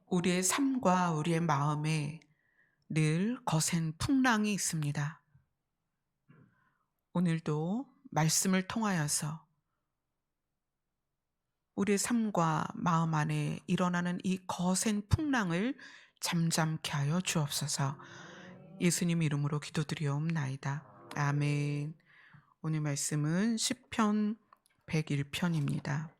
우리의 삶과 우리의 마음에 늘 거센 풍랑이 있습니다. 오늘도 말씀을 통하여서 우리의 삶과 마음 안에 일어나는 이 거센 풍랑을 잠잠케 하여 주옵소서. 예수님 이름으로 기도드리옵나이다. 아멘. 오늘 말씀은 시편 101편입니다.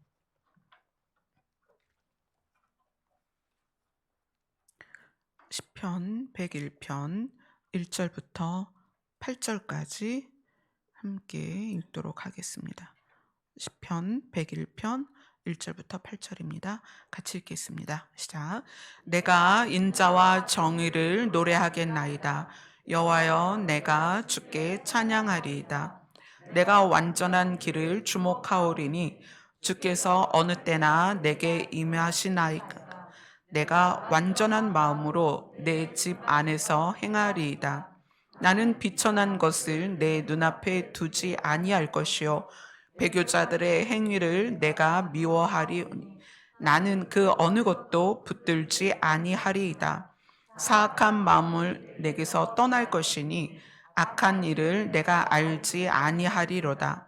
시편 101편 1절부터 8절까지 함께 읽도록 하겠습니다. 시편 101편 1절부터 8절입니다. 같이 읽겠습니다. 시작. 내가 인자와 정의를 노래하겠나이다. 여호와여, 내가 주께 찬양하리이다. 내가 완전한 길을 주목하오리니 주께서 어느 때나 내게 임하시나이까. 내가 완전한 마음으로 내 집 안에서 행하리이다. 나는 비천한 것을 내 눈앞에 두지 아니할 것이요 배교자들의 행위를 내가 미워하리오니 나는 그 어느 것도 붙들지 아니하리이다. 사악한 마음을 내게서 떠날 것이니 악한 일을 내가 알지 아니하리로다.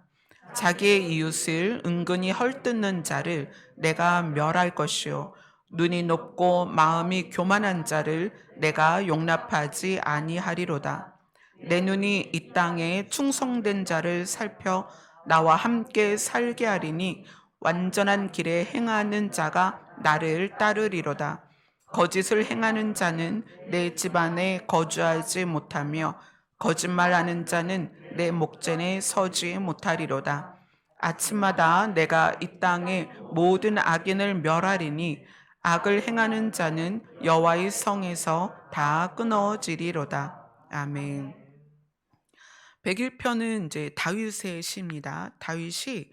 자기의 이웃을 은근히 헐뜯는 자를 내가 멸할 것이요 눈이 높고 마음이 교만한 자를 내가 용납하지 아니하리로다. 내 눈이 이 땅에 충성된 자를 살펴 나와 함께 살게 하리니 완전한 길에 행하는 자가 나를 따르리로다. 거짓을 행하는 자는 내 집안에 거주하지 못하며 거짓말하는 자는 내 목전에 서지 못하리로다. 아침마다 내가 이 땅의 모든 악인을 멸하리니 악을 행하는 자는 여호와의 성에서 다 끊어지리로다. 아멘. 101편은 이제 다윗의 시입니다. 다윗이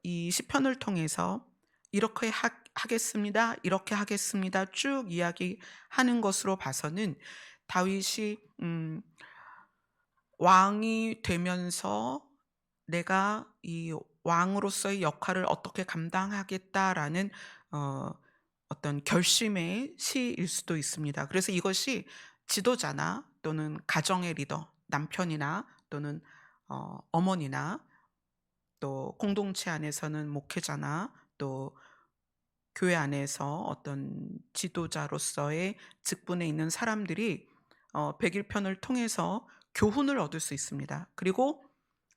이 시편을 통해서 이렇게 하겠습니다. 이렇게 하겠습니다. 쭉 이야기하는 것으로 봐서는 다윗이 왕이 되면서 내가 이 왕으로서의 역할을 어떻게 감당하겠다라는 어, 어떤 결심의 시일 수도 있습니다. 그래서 이것이 지도자나 또는 가정의 리더, 남편이나 또는 어머니나 또 공동체 안에서는 목회자나 또 교회 안에서 어떤 지도자로서의 직분에 있는 사람들이 101편을 통해서 교훈을 얻을 수 있습니다. 그리고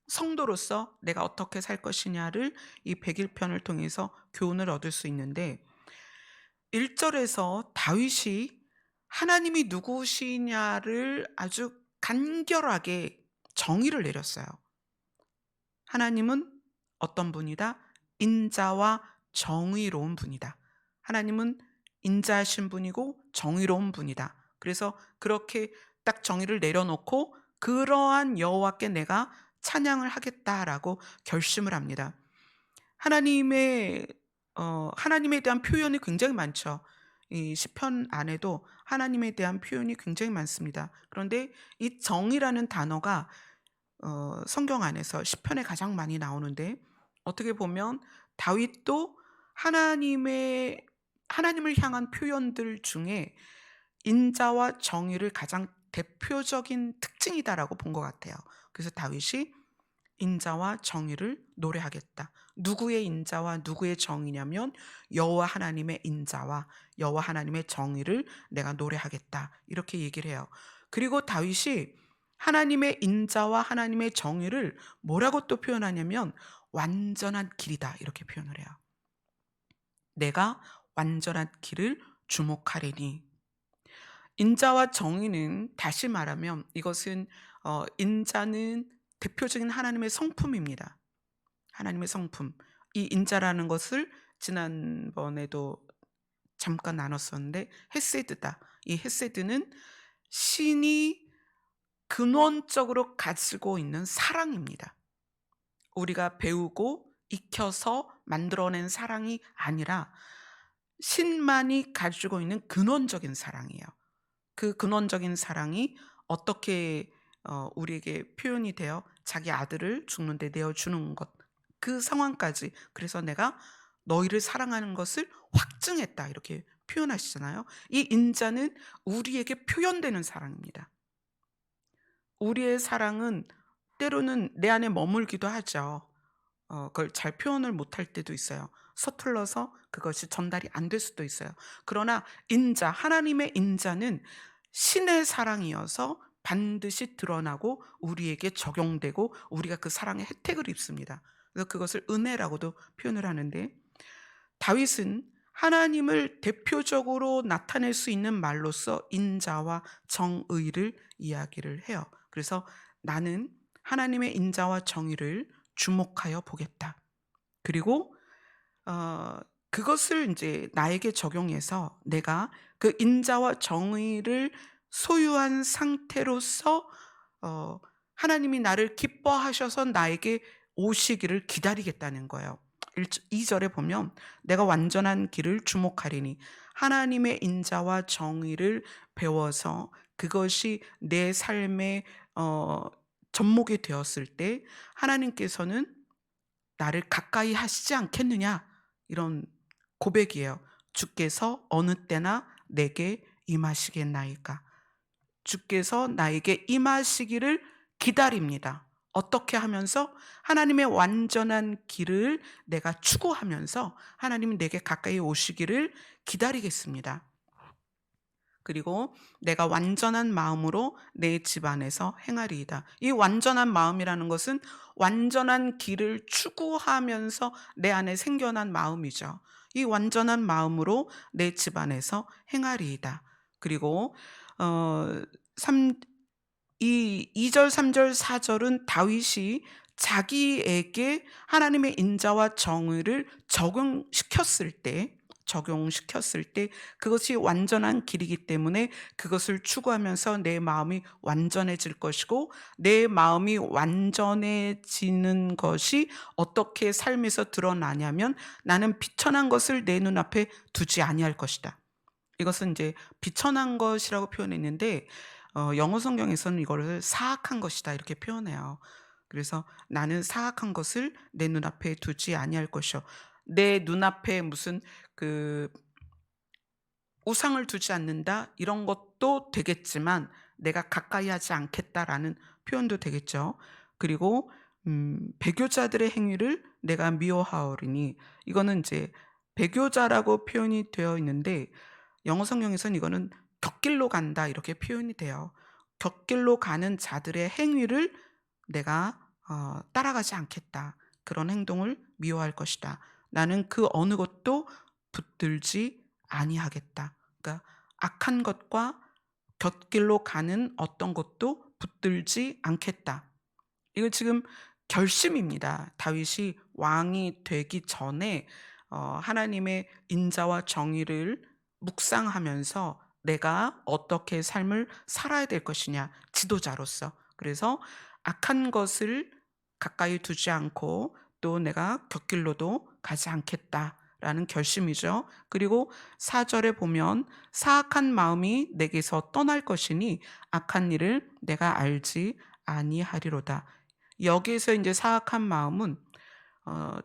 성도로서 내가 어떻게 살 것이냐를 이 101편을 통해서 교훈을 얻을 수 있는데 1절에서 다윗이 하나님이 누구시냐를 아주 간결하게 정의를 내렸어요. 하나님은 어떤 분이다? 인자와 정의로운 분이다. 하나님은 인자하신 분이고 정의로운 분이다. 그래서 그렇게 딱 정의를 내려놓고 그러한 여호와께 내가 찬양을 하겠다라고 결심을 합니다. 하나님의 하나님에 대한 표현이 굉장히 많죠. 이 시편 안에도 하나님에 대한 표현이 굉장히 많습니다. 그런데 이 정의라는 단어가 성경 안에서 시편에 가장 많이 나오는데 어떻게 보면 다윗도 하나님을 향한 표현들 중에 인자와 정의를 가장 대표적인 특징이다라고 본 것 같아요. 그래서 다윗이 인자와 정의를 노래하겠다. 누구의 인자와 누구의 정의냐면 여호와 하나님의 인자와 여호와 하나님의 정의를 내가 노래하겠다. 이렇게 얘기를 해요. 그리고 다윗이 하나님의 인자와 하나님의 정의를 뭐라고 또 표현하냐면 완전한 길이다. 이렇게 표현을 해요. 내가 완전한 길을 주목하리니. 인자와 정의는 다시 말하면 이것은 인자는 대표적인 하나님의 성품입니다. 하나님의 성품. 이 인자라는 것을 지난번에도 잠깐 나눴었는데 헤세드다. 이 헤세드는 신이 근원적으로 가지고 있는 사랑입니다. 우리가 배우고 익혀서 만들어낸 사랑이 아니라 신만이 가지고 있는 근원적인 사랑이에요. 그 근원적인 사랑이 어떻게 우리에게 표현이 되어 자기 아들을 죽는데 내어주는 것, 그 상황까지. 그래서 내가 너희를 사랑하는 것을 확증했다 이렇게 표현하시잖아요. 이 인자는 우리에게 표현되는 사랑입니다. 우리의 사랑은 때로는 내 안에 머물기도 하죠. 그걸 잘 표현을 못할 때도 있어요. 서툴러서 그것이 전달이 안 될 수도 있어요. 그러나 인자, 하나님의 인자는 신의 사랑이어서 반드시 드러나고 우리에게 적용되고 우리가 그 사랑의 혜택을 입습니다. 그래서 그것을 은혜라고도 표현을 하는데, 다윗은 하나님을 대표적으로 나타낼 수 있는 말로써 인자와 정의를 이야기를 해요. 그래서 나는 하나님의 인자와 정의를 주목하여 보겠다. 그리고 그것을 이제 나에게 적용해서 내가 그 인자와 정의를 소유한 상태로서 하나님이 나를 기뻐하셔서 나에게 오시기를 기다리겠다는 거예요. 2절에 보면 내가 완전한 길을 주목하리니, 하나님의 인자와 정의를 배워서 그것이 내 삶의 접목이 되었을 때 하나님께서는 나를 가까이 하시지 않겠느냐, 이런 고백이에요. 주께서 어느 때나 내게 임하시겠나이까. 주께서 나에게 임하시기를 기다립니다. 어떻게 하면서? 하나님의 완전한 길을 내가 추구하면서 하나님이 내게 가까이 오시기를 기다리겠습니다. 그리고 내가 완전한 마음으로 내 집안에서 행하리이다. 이 완전한 마음이라는 것은 완전한 길을 추구하면서 내 안에 생겨난 마음이죠. 이 완전한 마음으로 내 집안에서 행하리이다. 그리고 어, 3, 이 2절, 3절, 4절은 다윗이 자기에게 하나님의 인자와 정의를 적용시켰을 때 그것이 완전한 길이기 때문에 그것을 추구하면서 내 마음이 완전해질 것이고, 내 마음이 완전해지는 것이 어떻게 삶에서 드러나냐면, 나는 비천한 것을 내 눈앞에 두지 아니할 것이다. 이것은 이제 비천한 것이라고 표현했는데 영어 성경에서는 이거를 사악한 것이다 이렇게 표현해요. 그래서 나는 사악한 것을 내 눈앞에 두지 아니할 것이요. 내 눈앞에 무슨 그 우상을 두지 않는다 이런 것도 되겠지만, 내가 가까이 하지 않겠다라는 표현도 되겠죠. 그리고 배교자들의 행위를 내가 미워하오리니, 이거는 이제 배교자라고 표현이 되어 있는데 영어 성경에서는 이거는 곁길로 간다 이렇게 표현이 돼요. 곁길로 가는 자들의 행위를 내가 따라가지 않겠다. 그런 행동을 미워할 것이다. 나는 그 어느 것도 붙들지 아니하겠다. 그러니까 악한 것과 곁길로 가는 어떤 것도 붙들지 않겠다. 이거 지금 결심입니다. 다윗이 왕이 되기 전에 하나님의 인자와 정의를 묵상하면서 내가 어떻게 삶을 살아야 될 것이냐, 지도자로서. 그래서 악한 것을 가까이 두지 않고 또 내가 곁길로도 가지 않겠다라는 결심이죠. 그리고 4절에 보면 사악한 마음이 내게서 떠날 것이니 악한 일을 내가 알지 아니하리로다. 여기에서 이제 사악한 마음은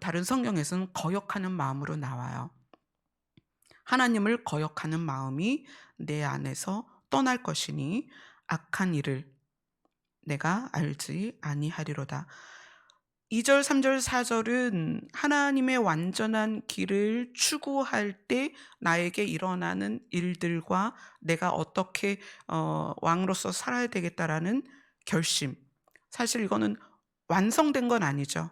다른 성경에서는 거역하는 마음으로 나와요. 하나님을 거역하는 마음이 내 안에서 떠날 것이니 악한 일을 내가 알지 아니하리로다. 2절, 3절, 4절은 하나님의 완전한 길을 추구할 때 나에게 일어나는 일들과 내가 어떻게 왕으로서 살아야 되겠다라는 결심. 사실 이거는 완성된 건 아니죠.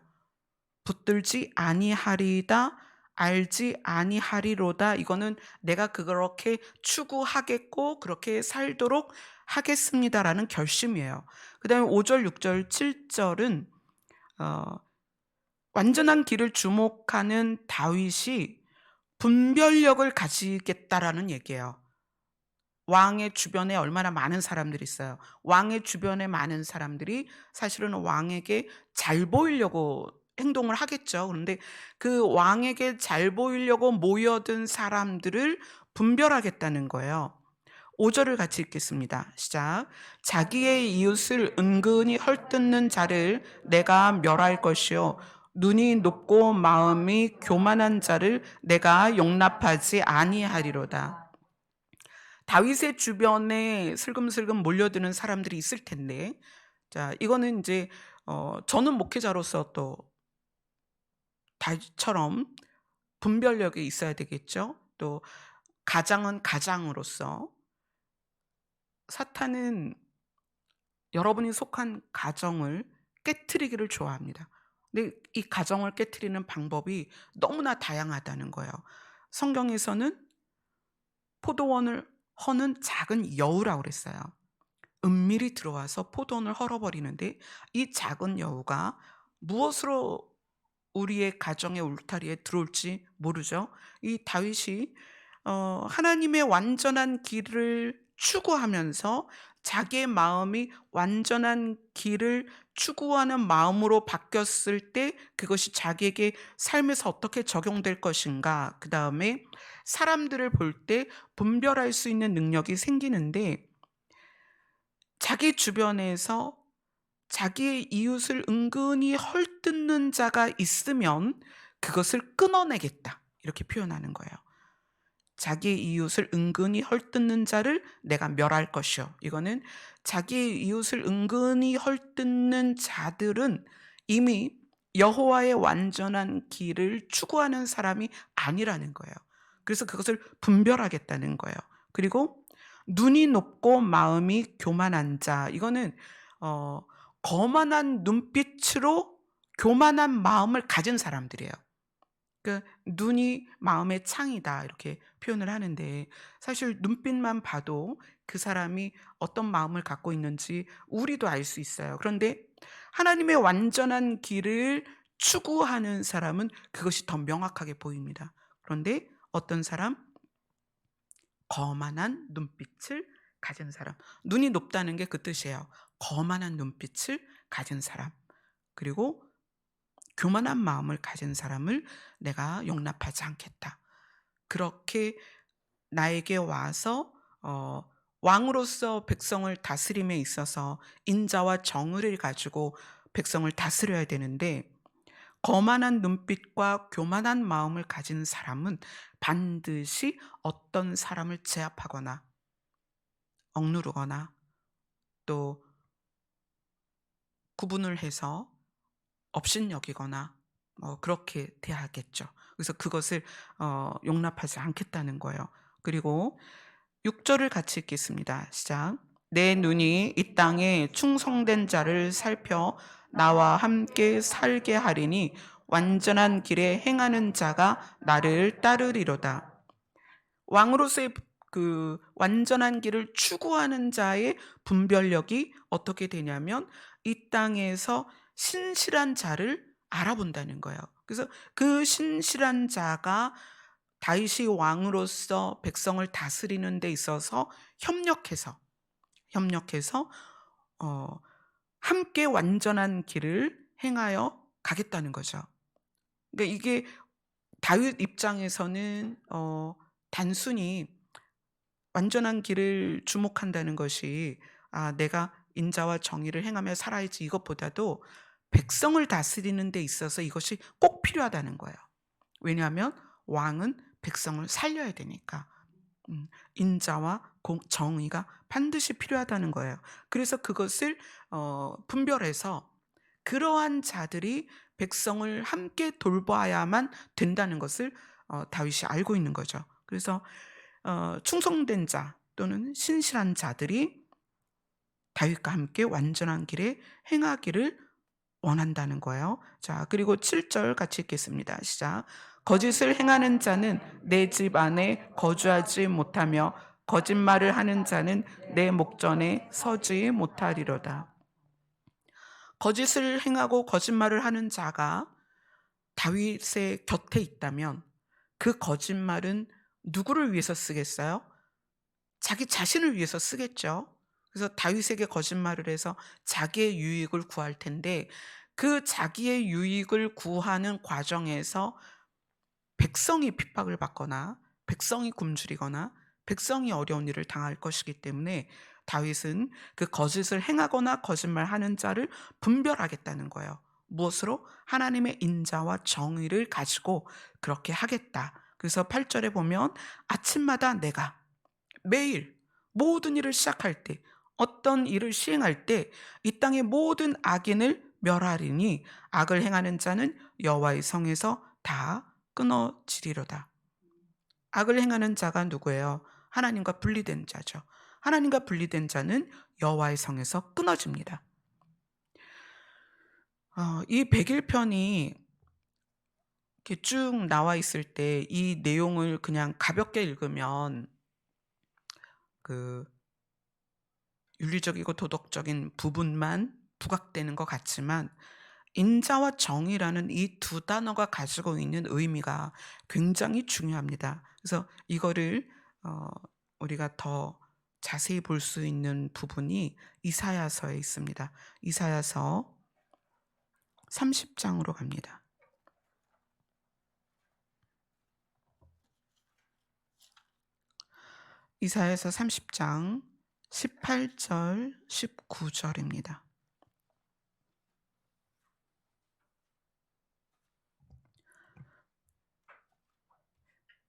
붙들지 아니하리다, 알지 아니하리로다. 이거는 내가 그렇게 추구하겠고 그렇게 살도록 하겠습니다라는 결심이에요. 그다음에 5절, 6절, 7절은 완전한 길을 주목하는 다윗이 분별력을 가지겠다라는 얘기예요. 왕의 주변에 얼마나 많은 사람들이 있어요. 왕의 주변에 많은 사람들이 사실은 왕에게 잘 보이려고 행동을 하겠죠. 그런데 그 왕에게 잘 보이려고 모여든 사람들을 분별하겠다는 거예요. 5절을 같이 읽겠습니다. 시작. 자기의 이웃을 은근히 헐뜯는 자를 내가 멸할 것이요 눈이 높고 마음이 교만한 자를 내가 용납하지 아니하리로다. 다윗의 주변에 슬금슬금 몰려드는 사람들이 있을 텐데, 자, 이거는 이제 저는 목회자로서 또 다윗처럼 분별력이 있어야 되겠죠. 또 가장은 가장으로서 사탄은 여러분이 속한 가정을 깨트리기를 좋아합니다. 근데 이 가정을 깨트리는 방법이 너무나 다양하다는 거예요. 성경에서는 포도원을 허는 작은 여우라고 그랬어요. 은밀히 들어와서 포도원을 헐어버리는데, 이 작은 여우가 무엇으로 우리의 가정의 울타리에 들어올지 모르죠. 이 다윗이 하나님의 완전한 길을 추구하면서 자기의 마음이 완전한 길을 추구하는 마음으로 바뀌었을 때 그것이 자기에게 삶에서 어떻게 적용될 것인가, 그 다음에 사람들을 볼 때 분별할 수 있는 능력이 생기는데, 자기 주변에서 자기의 이웃을 은근히 헐뜯는 자가 있으면 그것을 끊어내겠다, 이렇게 표현하는 거예요. 자기의 이웃을 은근히 헐뜯는 자를 내가 멸할 것이요. 이거는 자기의 이웃을 은근히 헐뜯는 자들은 이미 여호와의 완전한 길을 추구하는 사람이 아니라는 거예요. 그래서 그것을 분별하겠다는 거예요. 그리고 눈이 높고 마음이 교만한 자, 이거는 어, 거만한 눈빛으로 교만한 마음을 가진 사람들이에요. 그 눈이 마음의 창이다, 이렇게 표현을 하는데, 사실 눈빛만 봐도 그 사람이 어떤 마음을 갖고 있는지 우리도 알 수 있어요. 그런데 하나님의 완전한 길을 추구하는 사람은 그것이 더 명확하게 보입니다. 그런데 어떤 사람? 거만한 눈빛을 가진 사람. 눈이 높다는 게 그 뜻이에요. 거만한 눈빛을 가진 사람. 그리고 교만한 마음을 가진 사람을 내가 용납하지 않겠다. 그렇게 나에게 와서 왕으로서 백성을 다스림에 있어서 인자와 정의를 가지고 백성을 다스려야 되는데, 거만한 눈빛과 교만한 마음을 가진 사람은 반드시 어떤 사람을 제압하거나 억누르거나 또 구분을 해서 업신여기거나 그렇게 대하겠죠. 그래서 그것을 용납하지 않겠다는 거예요. 그리고 6절을 같이 읽겠습니다. 시작. 내 눈이 이 땅에 충성된 자를 살펴 나와 함께 살게 하리니 완전한 길에 행하는 자가 나를 따르리로다. 왕으로서의 그 완전한 길을 추구하는 자의 분별력이 어떻게 되냐면, 이 땅에서 신실한 자를 알아본다는 거예요. 그래서 그 신실한 자가 다윗이 왕으로서 백성을 다스리는 데 있어서 협력해서 어, 함께 완전한 길을 행하여 가겠다는 거죠. 그러니까 이게 다윗 입장에서는 단순히 완전한 길을 주목한다는 것이, 내가 인자와 정의를 행하며 살아야지, 이것보다도 백성을 다스리는 데 있어서 이것이 꼭 필요하다는 거예요. 왜냐하면 왕은 백성을 살려야 되니까. 인자와 정의가 반드시 필요하다는 거예요. 그래서 그것을 분별해서 그러한 자들이 백성을 함께 돌봐야만 된다는 것을 다윗이 알고 있는 거죠. 그래서 충성된 자 또는 신실한 자들이 다윗과 함께 완전한 길에 행하기를 원한다는 거예요. 자, 그리고 7절 같이 읽겠습니다. 시작. 거짓을 행하는 자는 내 집 안에 거주하지 못하며 거짓말을 하는 자는 내 목전에 서지 못하리로다. 거짓을 행하고 거짓말을 하는 자가 다윗의 곁에 있다면 그 거짓말은 누구를 위해서 쓰겠어요? 자기 자신을 위해서 쓰겠죠. 그래서 다윗에게 거짓말을 해서 자기의 유익을 구할 텐데, 그 자기의 유익을 구하는 과정에서 백성이 핍박을 받거나 백성이 굶주리거나 백성이 어려운 일을 당할 것이기 때문에 다윗은 그 거짓을 행하거나 거짓말하는 자를 분별하겠다는 거예요. 무엇으로? 하나님의 인자와 정의를 가지고 그렇게 하겠다. 그래서 8절에 보면 아침마다 내가 매일 모든 일을 시작할 때, 어떤 일을 시행할 때 이 땅의 모든 악인을 멸하리니 악을 행하는 자는 여호와의 성에서 다 끊어지리로다. 악을 행하는 자가 누구예요? 하나님과 분리된 자죠. 하나님과 분리된 자는 여호와의 성에서 끊어집니다. 이 100일편이 이렇게 쭉 나와 있을 때 이 내용을 그냥 가볍게 읽으면 그 윤리적이고 도덕적인 부분만 부각되는 것 같지만, 인자와 정의라는 이 두 단어가 가지고 있는 의미가 굉장히 중요합니다. 그래서 이거를 우리가 더 자세히 볼 수 있는 부분이 이사야서에 있습니다. 이사야서 30장으로 갑니다. 이사야서 30장 18절 19절입니다.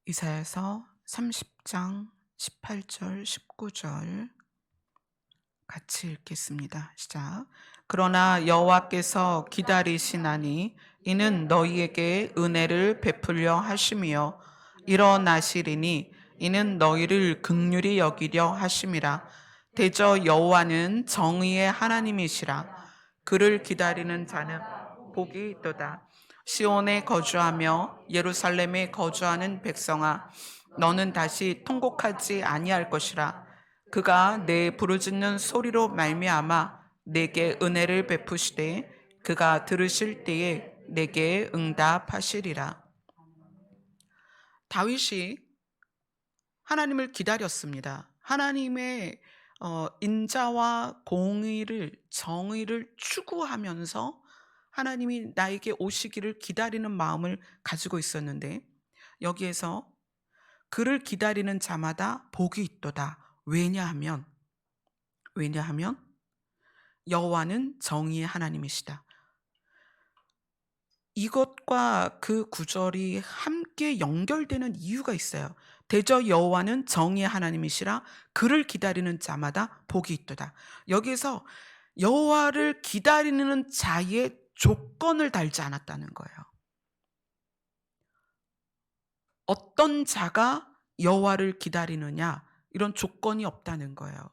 이사야서 30장 18절 19절 같이 읽겠습니다. 시작. 그러나 여호와께서 기다리시나니 이는 너희에게 은혜를 베풀려 하심이요 일어나시리니 이는 너희를 긍휼히 여기려 하심이라. 대저 여호와는 정의의 하나님이시라. 그를 기다리는 자는 복이 있도다. 시온에 거주하며 예루살렘에 거주하는 백성아, 너는 다시 통곡하지 아니할 것이라. 그가 내 부르짖는 소리로 말미암아 내게 은혜를 베푸시되 그가 들으실 때에 내게 응답하시리라. 다윗이 하나님을 기다렸습니다. 하나님의 인자와 공의를, 정의를 추구하면서 하나님이 나에게 오시기를 기다리는 마음을 가지고 있었는데, 여기에서 그를 기다리는 자마다 복이 있도다. 왜냐하면 여호와는 정의의 하나님이시다. 이것과 그 구절이 함께 연결되는 이유가 있어요. 대저 여호와는 정의의 하나님이시라. 그를 기다리는 자마다 복이 있도다. 여기서 여호와를 기다리는 자의 조건을 달지 않았다는 거예요. 어떤 자가 여호와를 기다리느냐, 이런 조건이 없다는 거예요.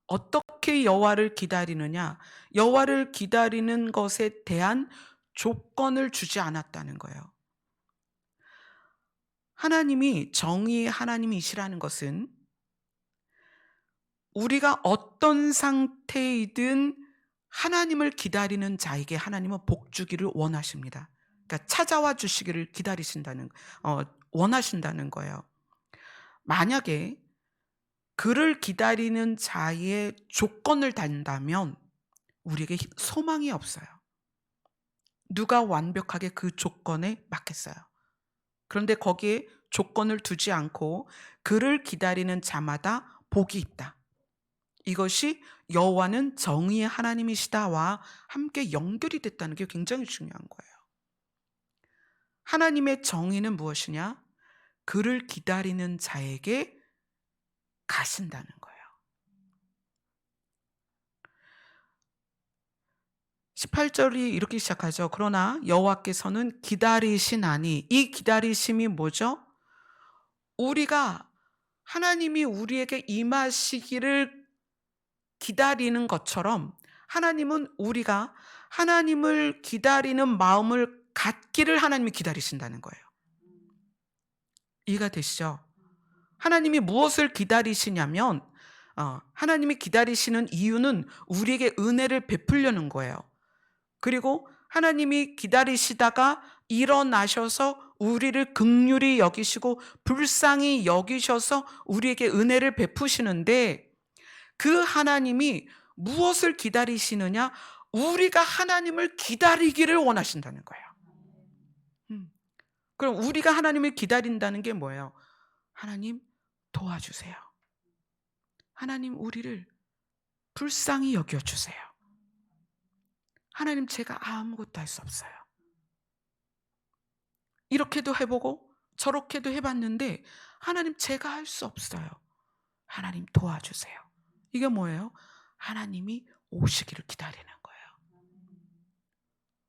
어떻게 여호와를 기다리느냐, 여호와를 기다리는 것에 대한 조건을 주지 않았다는 거예요. 하나님이 정의의 하나님이시라는 것은 우리가 어떤 상태이든 하나님을 기다리는 자에게 하나님은 복 주기를 원하십니다. 그러니까 찾아와 주시기를 원하신다는 거예요. 만약에 그를 기다리는 자의 조건을 단다면 우리에게 소망이 없어요. 누가 완벽하게 그 조건에 맞겠어요? 그런데 거기에 조건을 두지 않고 그를 기다리는 자마다 복이 있다. 이것이 여호와는 정의의 하나님이시다와 함께 연결이 됐다는 게 굉장히 중요한 거예요. 하나님의 정의는 무엇이냐? 그를 기다리는 자에게 가신다는 거예요. 18절이 이렇게 시작하죠. 그러나 여호와께서는 기다리시나니, 이 기다리심이 뭐죠? 우리가 하나님이 우리에게 임하시기를 기다리는 것처럼 하나님은 우리가 하나님을 기다리는 마음을 갖기를 하나님이 기다리신다는 거예요. 이해가 되시죠? 하나님이 무엇을 기다리시냐면 하나님이 기다리시는 이유는 우리에게 은혜를 베풀려는 거예요. 그리고 하나님이 기다리시다가 일어나셔서 우리를 긍휼히 여기시고 불쌍히 여기셔서 우리에게 은혜를 베푸시는데, 그 하나님이 무엇을 기다리시느냐? 우리가 하나님을 기다리기를 원하신다는 거예요. 그럼 우리가 하나님을 기다린다는 게 뭐예요? 하나님 도와주세요. 하나님 우리를 불쌍히 여겨주세요. 하나님 제가 아무것도 할 수 없어요. 이렇게도 해보고 저렇게도 해봤는데 하나님 제가 할 수 없어요. 하나님 도와주세요. 이게 뭐예요? 하나님이 오시기를 기다리는 거예요.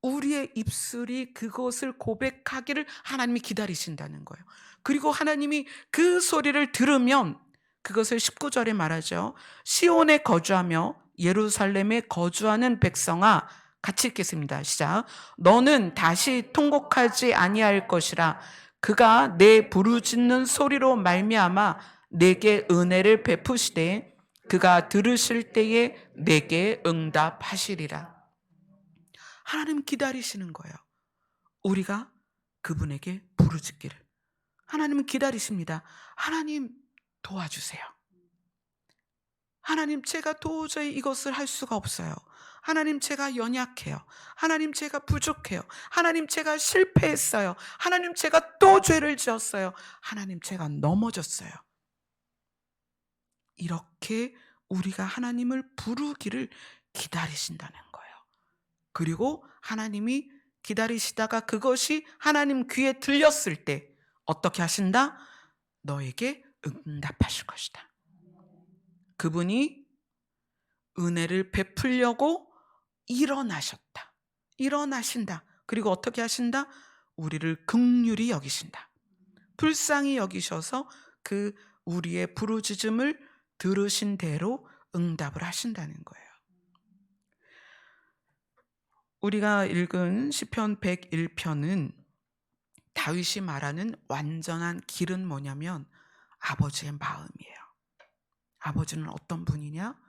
우리의 입술이 그것을 고백하기를 하나님이 기다리신다는 거예요. 그리고 하나님이 그 소리를 들으면 그것을 19절에 말하죠. 시온에 거주하며 예루살렘에 거주하는 백성아, 같이 읽겠습니다. 시작. 너는 다시 통곡하지 아니할 것이라. 그가 내 부르짖는 소리로 말미암아 내게 은혜를 베푸시되 그가 들으실 때에 내게 응답하시리라. 하나님 기다리시는 거예요. 우리가 그분에게 부르짖기를. 하나님은 기다리십니다. 하나님 도와주세요. 하나님 제가 도저히 이것을 할 수가 없어요. 하나님 제가 연약해요. 하나님 제가 부족해요. 하나님 제가 실패했어요. 하나님 제가 또 죄를 지었어요. 하나님 제가 넘어졌어요. 이렇게 우리가 하나님을 부르기를 기다리신다는 거예요. 그리고 하나님이 기다리시다가 그것이 하나님 귀에 들렸을 때 어떻게 하신다? 너에게 응답하실 것이다. 그분이 은혜를 베풀려고 일어나셨다. 일어나신다. 그리고 어떻게 하신다? 우리를 긍휼히 여기신다. 불쌍히 여기셔서 그 우리의 부르짖음을 들으신 대로 응답을 하신다는 거예요. 우리가 읽은 시편 101편은 다윗이 말하는 완전한 길은 뭐냐면 아버지의 마음이에요. 아버지는 어떤 분이냐?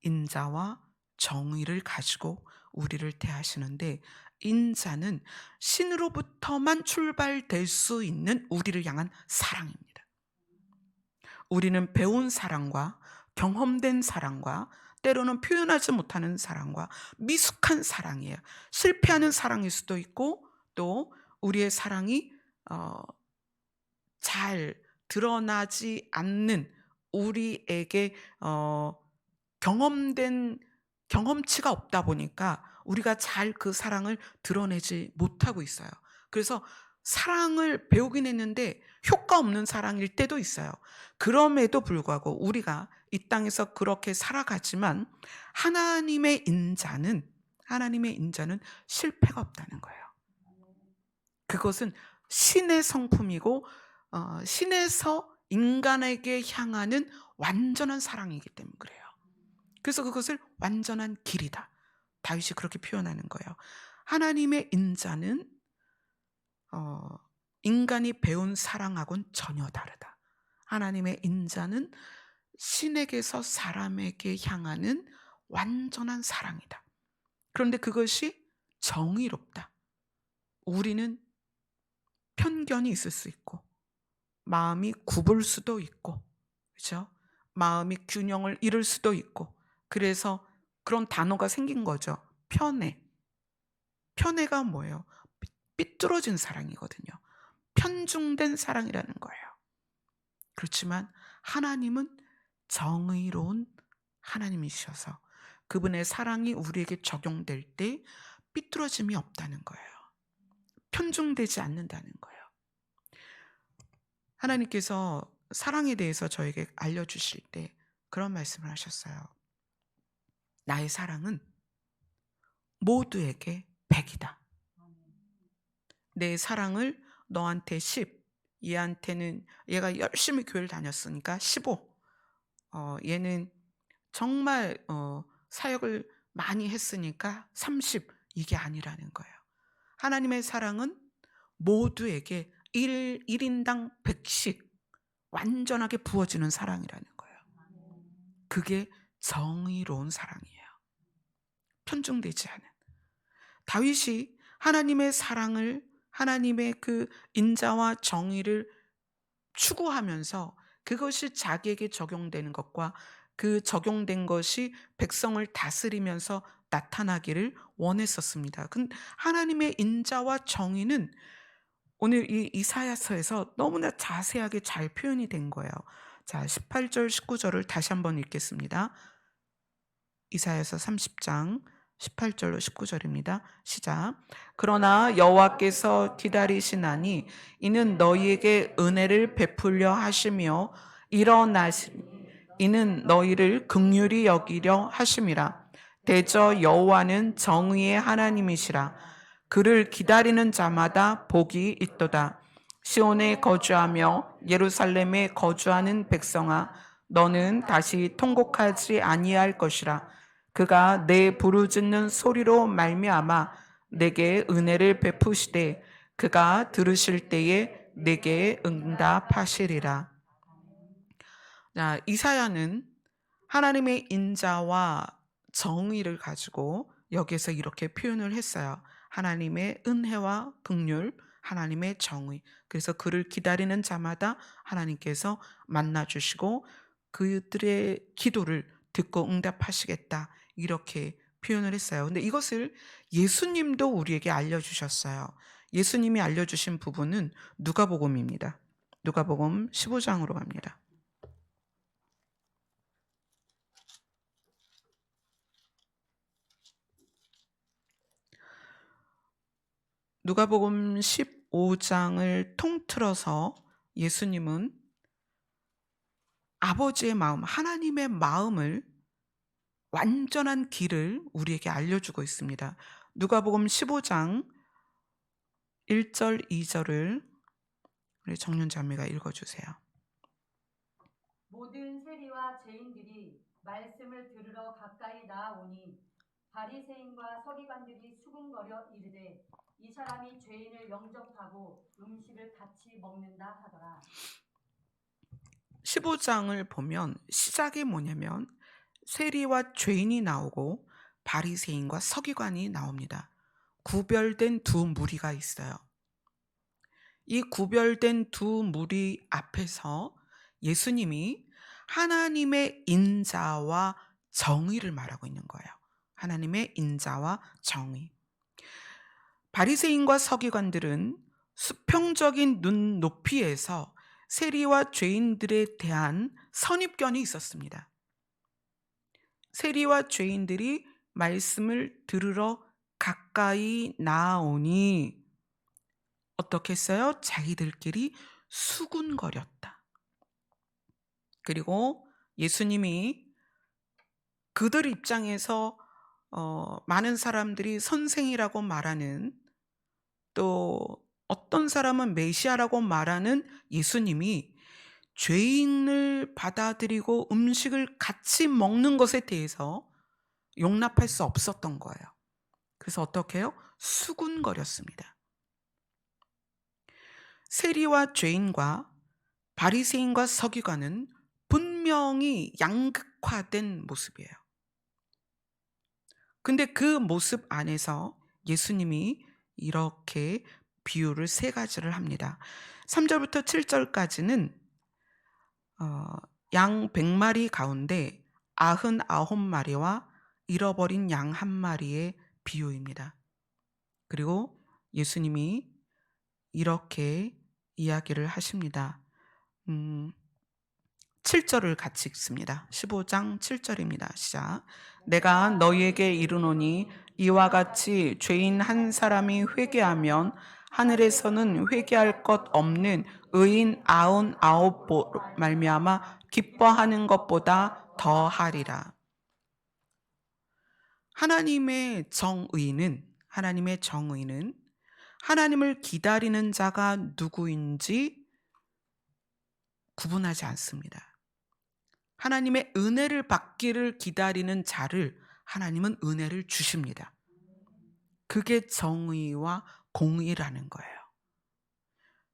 인자와 정의를 가지고 우리를 대하시는데, 인자는 신으로부터만 출발될 수 있는 우리를 향한 사랑입니다. 우리는 배운 사랑과 경험된 사랑과 때로는 표현하지 못하는 사랑과 미숙한 사랑이에요. 실패하는 사랑일 수도 있고, 또 우리의 사랑이 잘 드러나지 않는, 우리에게 경험된 경험치가 없다 보니까 우리가 잘 그 사랑을 드러내지 못하고 있어요. 그래서 사랑을 배우긴 했는데 효과 없는 사랑일 때도 있어요. 그럼에도 불구하고 우리가 이 땅에서 그렇게 살아가지만 하나님의 인자는 실패가 없다는 거예요. 그것은 신의 성품이고 신에서 인간에게 향하는 완전한 사랑이기 때문에 그래요. 그래서 그것을 완전한 길이다. 다윗이 그렇게 표현하는 거예요. 하나님의 인자는 인간이 배운 사랑하고는 전혀 다르다. 하나님의 인자는 신에게서 사람에게 향하는 완전한 사랑이다. 그런데 그것이 정의롭다. 우리는 편견이 있을 수 있고 마음이 굽을 수도 있고, 그렇죠? 마음이 균형을 잃을 수도 있고, 그래서 그런 단어가 생긴 거죠. 편애. 편애가 뭐예요? 삐뚤어진 사랑이거든요. 편중된 사랑이라는 거예요. 그렇지만 하나님은 정의로운 하나님이셔서 그분의 사랑이 우리에게 적용될 때 삐뚤어짐이 없다는 거예요. 편중되지 않는다는 거예요. 하나님께서 사랑에 대해서 저에게 알려주실 때 그런 말씀을 하셨어요. 나의 사랑은 모두에게 100이다. 내 사랑을 너한테 10, 얘한테는, 얘가 열심히 교회를 다녔으니까 15, 얘는 정말 사역을 많이 했으니까 30, 이게 아니라는 거예요. 하나님의 사랑은 모두에게 1인당 100씩 완전하게 부어지는 사랑이라는 거예요. 그게 정의로운 사랑이에요. 편중되지 않은. 다윗이 하나님의 사랑을, 하나님의 그 인자와 정의를 추구하면서 그것이 자기에게 적용되는 것과 그 적용된 것이 백성을 다스리면서 나타나기를 원했었습니다. 하나님의 인자와 정의는 오늘 이 이사야서에서 너무나 자세하게 잘 표현이 된 거예요. 자, 18절 19절을 다시 한번 읽겠습니다. 이사야서 30장 18절로 19절입니다. 시작. 그러나 여호와께서 기다리시나니 이는 너희에게 은혜를 베풀려 하시며 이는 너희를 긍휼히 여기려 하심이라. 대저 여호와는 정의의 하나님이시라. 그를 기다리는 자마다 복이 있도다. 시온에 거주하며 예루살렘에 거주하는 백성아, 너는 다시 통곡하지 아니할 것이라. 그가 내 부르짖는 소리로 말미암아 내게 은혜를 베푸시되 그가 들으실 때에 내게 응답하시리라. 자, 이사야는 하나님의 인자와 정의를 가지고 여기서 이렇게 표현을 했어요. 하나님의 은혜와 긍휼, 하나님의 정의. 그래서 그를 기다리는 자마다 하나님께서 만나주시고 그들의 기도를 듣고 응답하시겠다. 이렇게 표현을 했어요. 근데 이것을 예수님도 우리에게 알려주셨어요. 예수님이 알려주신 부분은 누가복음입니다. 누가복음 15장으로 갑니다. 누가복음 15장을 통틀어서 예수님은 아버지의 마음, 하나님의 마음을 완전한 길을 우리에게 알려주고 있습니다. 누가복음 15장 1절, 2절을 우리 정윤자매가 읽어주세요. 모든 세리와 죄인들이 말씀을 들으러 가까이 나아오니 바리새인과 서기관들이 수군거려 이르되 이 사람이 죄인을 영접하고 음식을 같이 먹는다 하더라. 15장을 보면 시작이 뭐냐면 세리와 죄인이 나오고 바리새인과 서기관이 나옵니다. 구별된 두 무리가 있어요. 이 구별된 두 무리 앞에서 예수님이 하나님의 인자와 정의를 말하고 있는 거예요. 하나님의 인자와 정의. 바리새인과 서기관들은 수평적인 눈높이에서 세리와 죄인들에 대한 선입견이 있었습니다. 세리와 죄인들이 말씀을 들으러 가까이 나오니 어떻게 했어요? 자기들끼리 수군거렸다. 그리고 예수님이 그들 입장에서 많은 사람들이 선생이라고 말하는, 또 어떤 사람은 메시아라고 말하는 예수님이 죄인을 받아들이고 음식을 같이 먹는 것에 대해서 용납할 수 없었던 거예요. 그래서 어떻게 해요? 수군거렸습니다. 세리와 죄인과 바리새인과 서기관은 분명히 양극화된 모습이에요. 근데 그 모습 안에서 예수님이 이렇게 비유를 세 가지를 합니다. 3절부터 7절까지는 양 100마리 가운데 99마리와 잃어버린 양 1마리의 비유입니다. 그리고 예수님이 이렇게 이야기를 하십니다. 7절을 같이 읽습니다. 15장 7절입니다. 시작. 내가 너희에게 이르노니 이와 같이 죄인 한 사람이 회개하면 하늘에서는 회개할 것 없는 의인 99로 말미암아 기뻐하는 것보다 더하리라. 하나님의 정의는 하나님을 기다리는 자가 누구인지 구분하지 않습니다. 하나님의 은혜를 받기를 기다리는 자를 하나님은 은혜를 주십니다. 그게 정의와 공의라는 거예요.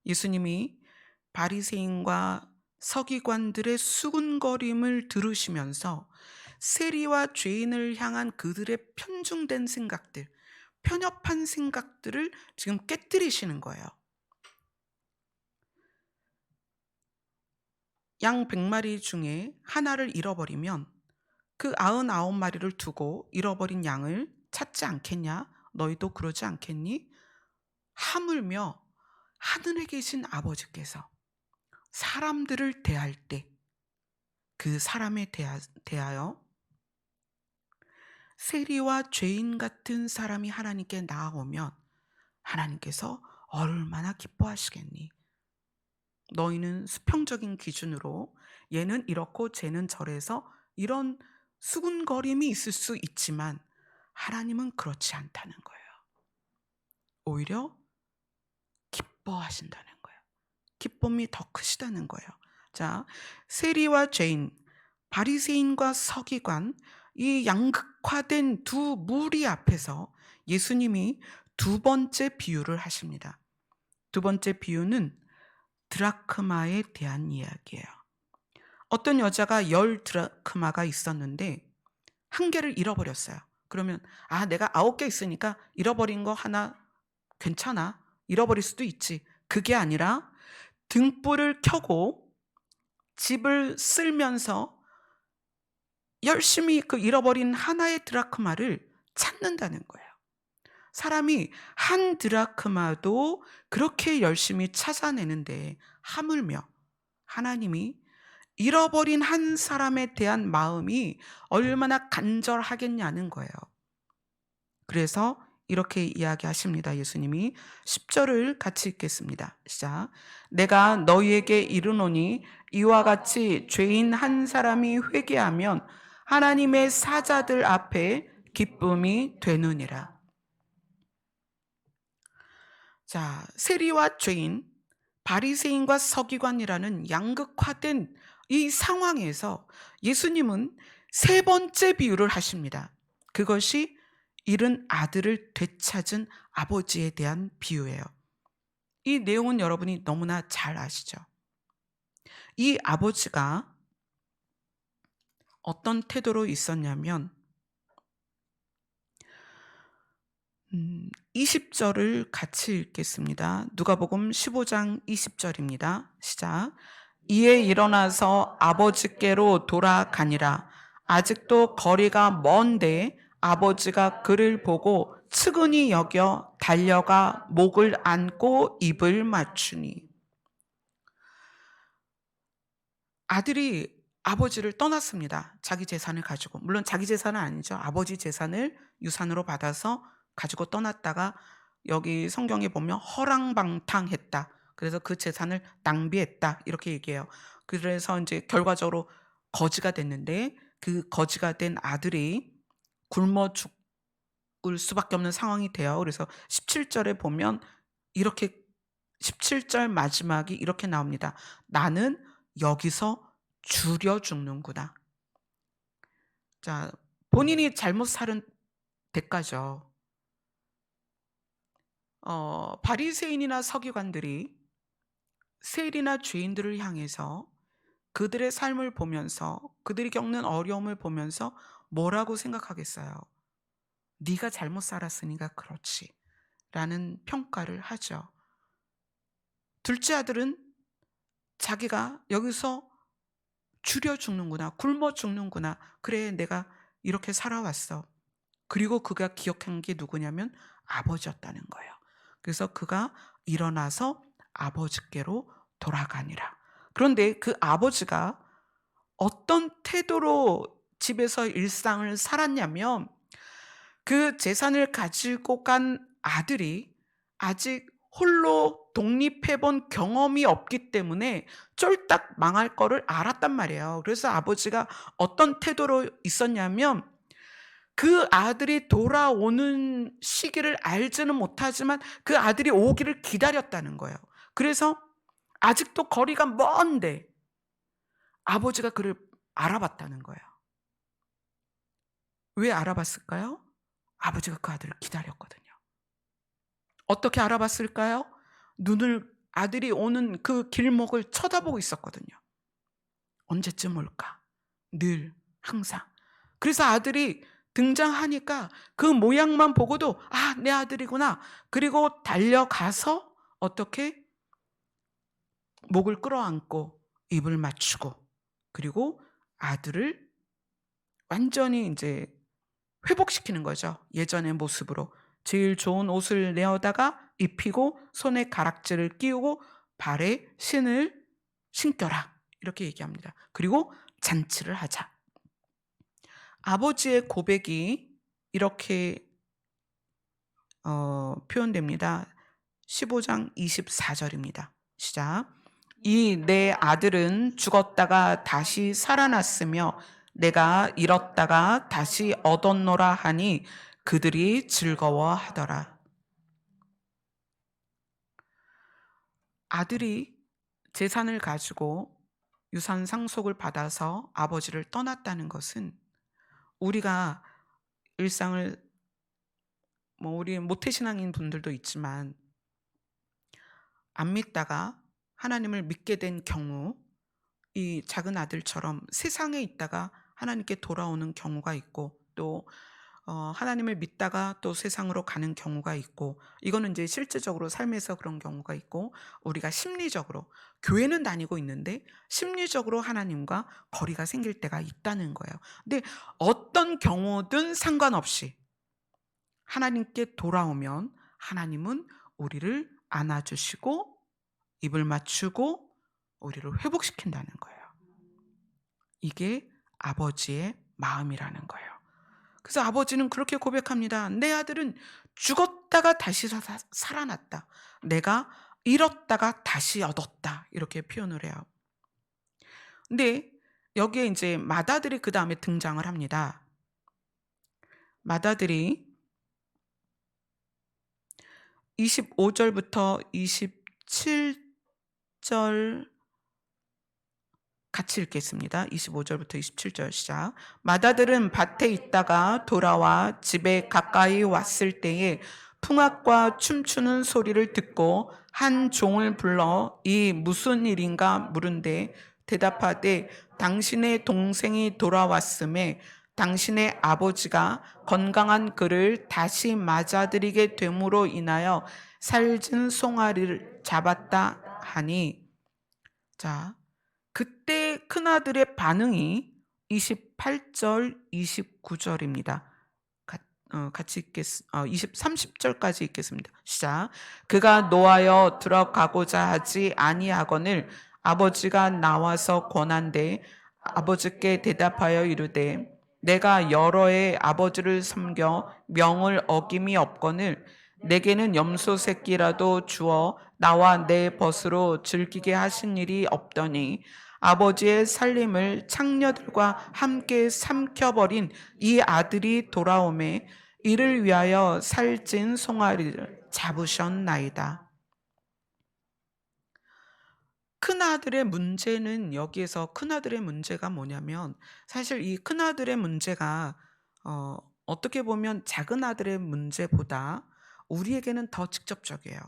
예수님이 바리새인과 서기관들의 수군거림을 들으시면서 세리와 죄인을 향한 그들의 편중된 생각들, 편협한 생각들을 지금 깨뜨리시는 거예요. 양 100마리 중에 하나를 잃어버리면 그 99마리를 두고 잃어버린 양을 찾지 않겠냐? 너희도 그러지 않겠니? 하물며 하늘에 계신 아버지께서 사람들을 대할 때 그 사람에 대하여 세리와 죄인 같은 사람이 하나님께 나아오면 하나님께서 얼마나 기뻐하시겠니? 너희는 수평적인 기준으로 얘는 이렇고 쟤는 저래서 이런 수군거림이 있을 수 있지만 하나님은 그렇지 않다는 거예요. 오히려 기뻐하신다는 거예요. 기쁨이 더 크시다는 거예요. 자, 세리와 죄인, 바리새인과 서기관, 이 양극화된 두 무리 앞에서 예수님이 두 번째 비유를 하십니다. 두 번째 비유는 드라크마에 대한 이야기예요. 어떤 여자가 10 드라크마가 있었는데 한 개를 잃어버렸어요. 그러면 내가 9개 있으니까 잃어버린 거 하나 괜찮아. 잃어버릴 수도 있지. 그게 아니라 등불을 켜고 집을 쓸면서 열심히 그 잃어버린 하나의 드라크마를 찾는다는 거예요. 사람이 한 드라크마도 그렇게 열심히 찾아내는데 하물며 하나님이 잃어버린 한 사람에 대한 마음이 얼마나 간절하겠냐는 거예요. 그래서 이렇게 이야기하십니다. 예수님이 10절을 같이 읽겠습니다. 시작. 내가 너희에게 이르노니 이와 같이 죄인 한 사람이 회개하면 하나님의 사자들 앞에 기쁨이 되느니라. 자, 세리와 죄인, 바리새인과 서기관이라는 양극화된 이 상황에서 예수님은 세 번째 비유를 하십니다. 그것이 잃은 아들을 되찾은 아버지에 대한 비유예요. 이 내용은 여러분이 너무나 잘 아시죠? 이 아버지가 어떤 태도로 있었냐면 20절을 같이 읽겠습니다. 누가복음 15장 20절입니다. 시작. 이에 일어나서 아버지께로 돌아가니라. 아직도 거리가 먼데 아버지가 그를 보고 측은히 여겨 달려가 목을 안고 입을 맞추니. 아들이 아버지를 떠났습니다. 자기 재산을 가지고. 물론 자기 재산은 아니죠. 아버지 재산을 유산으로 받아서 가지고 떠났다가 여기 성경에 보면 허랑방탕했다. 그래서 그 재산을 낭비했다. 이렇게 얘기해요. 그래서 이제 결과적으로 거지가 됐는데 그 거지가 된 아들이 굶어 죽을 수밖에 없는 상황이 돼요. 그래서 17절에 보면 이렇게 17절 마지막이 이렇게 나옵니다. 나는 여기서 줄여 죽는구나. 자, 본인이 잘못 살은 대가죠. 바리새인이나 서기관들이 세리나 죄인들을 향해서 그들의 삶을 보면서 그들이 겪는 어려움을 보면서 뭐라고 생각하겠어요? 네가 잘못 살았으니까 그렇지 라는 평가를 하죠. 둘째 아들은 자기가 여기서 줄여 죽는구나, 굶어 죽는구나, 그래 내가 이렇게 살아왔어. 그리고 그가 기억한 게 누구냐면 아버지였다는 거예요. 그래서 그가 일어나서 아버지께로 돌아가니라. 그런데 그 아버지가 어떤 태도로 집에서 일상을 살았냐면 그 재산을 가지고 간 아들이 아직 홀로 독립해본 경험이 없기 때문에 쫄딱 망할 거를 알았단 말이에요. 그래서 아버지가 어떤 태도로 있었냐면 그 아들이 돌아오는 시기를 알지는 못하지만 그 아들이 오기를 기다렸다는 거예요. 그래서 아직도 거리가 먼데 아버지가 그를 알아봤다는 거예요. 왜 알아봤을까요? 아버지가 그 아들을 기다렸거든요. 어떻게 알아봤을까요? 눈을 아들이 오는 그 길목을 쳐다보고 있었거든요. 언제쯤 올까? 늘 항상. 그래서 아들이 등장하니까 그 모양만 보고도 내 아들이구나. 그리고 달려가서 어떻게 목을 끌어안고 입을 맞추고 그리고 아들을 완전히 이제 회복시키는 거죠. 예전의 모습으로. 제일 좋은 옷을 내어다가 입히고 손에 가락지를 끼우고 발에 신을 신겨라. 이렇게 얘기합니다. 그리고 잔치를 하자. 아버지의 고백이 이렇게 표현됩니다. 15장 24절입니다. 시작. 이 내 아들은 죽었다가 다시 살아났으며 내가 잃었다가 다시 얻었노라 하니 그들이 즐거워하더라. 아들이 재산을 가지고 유산 상속을 받아서 아버지를 떠났다는 것은 우리가 일상을 우리 모태신앙인 분들도 있지만 안 믿다가 하나님을 믿게 된 경우 이 작은 아들처럼 세상에 있다가 하나님께 돌아오는 경우가 있고 또 하나님을 믿다가 또 세상으로 가는 경우가 있고 이거는 이제 실제적으로 삶에서 그런 경우가 있고 우리가 심리적으로 교회는 다니고 있는데 심리적으로 하나님과 거리가 생길 때가 있다는 거예요. 근데 어떤 경우든 상관없이 하나님께 돌아오면 하나님은 우리를 안아주시고 입을 맞추고 우리를 회복시킨다는 거예요. 이게 아버지의 마음이라는 거예요. 그래서 아버지는 그렇게 고백합니다. 내 아들은 죽었다가 다시 살아났다. 내가 잃었다가 다시 얻었다. 이렇게 표현을 해요. 근데 여기에 이제 맏아들이 그 다음에 등장을 합니다. 맏아들이 25절부터 27절 같이 읽겠습니다. 25절부터 27절 시작. 맏아들은 밭에 있다가 돌아와 집에 가까이 왔을 때에 풍악과 춤추는 소리를 듣고 한 종을 불러 이 무슨 일인가 물은데 대답하되 당신의 동생이 돌아왔음에 당신의 아버지가 건강한 그를 다시 맞아들이게 됨으로 인하여 살찐 송아리를 잡았다 하니 자 그때 큰아들의 반응이 28절, 29절입니다. 같이 30절까지 읽겠습니다. 시작. 그가 노하여 들어가고자 하지 아니하거늘 아버지가 나와서 권한대 아버지께 대답하여 이르되 내가 여러 해 아버지를 섬겨 명을 어김이 없거늘 내게는 염소 새끼라도 주어 나와 내 벗으로 즐기게 하신 일이 없더니 아버지의 살림을 창녀들과 함께 삼켜버린 이 아들이 돌아오매 이를 위하여 살찐 송아리를 잡으셨나이다. 큰아들의 문제는 여기에서 큰아들의 문제가 뭐냐면 사실 이 큰아들의 문제가 어떻게 보면 작은 아들의 문제보다 우리에게는 더 직접적이에요.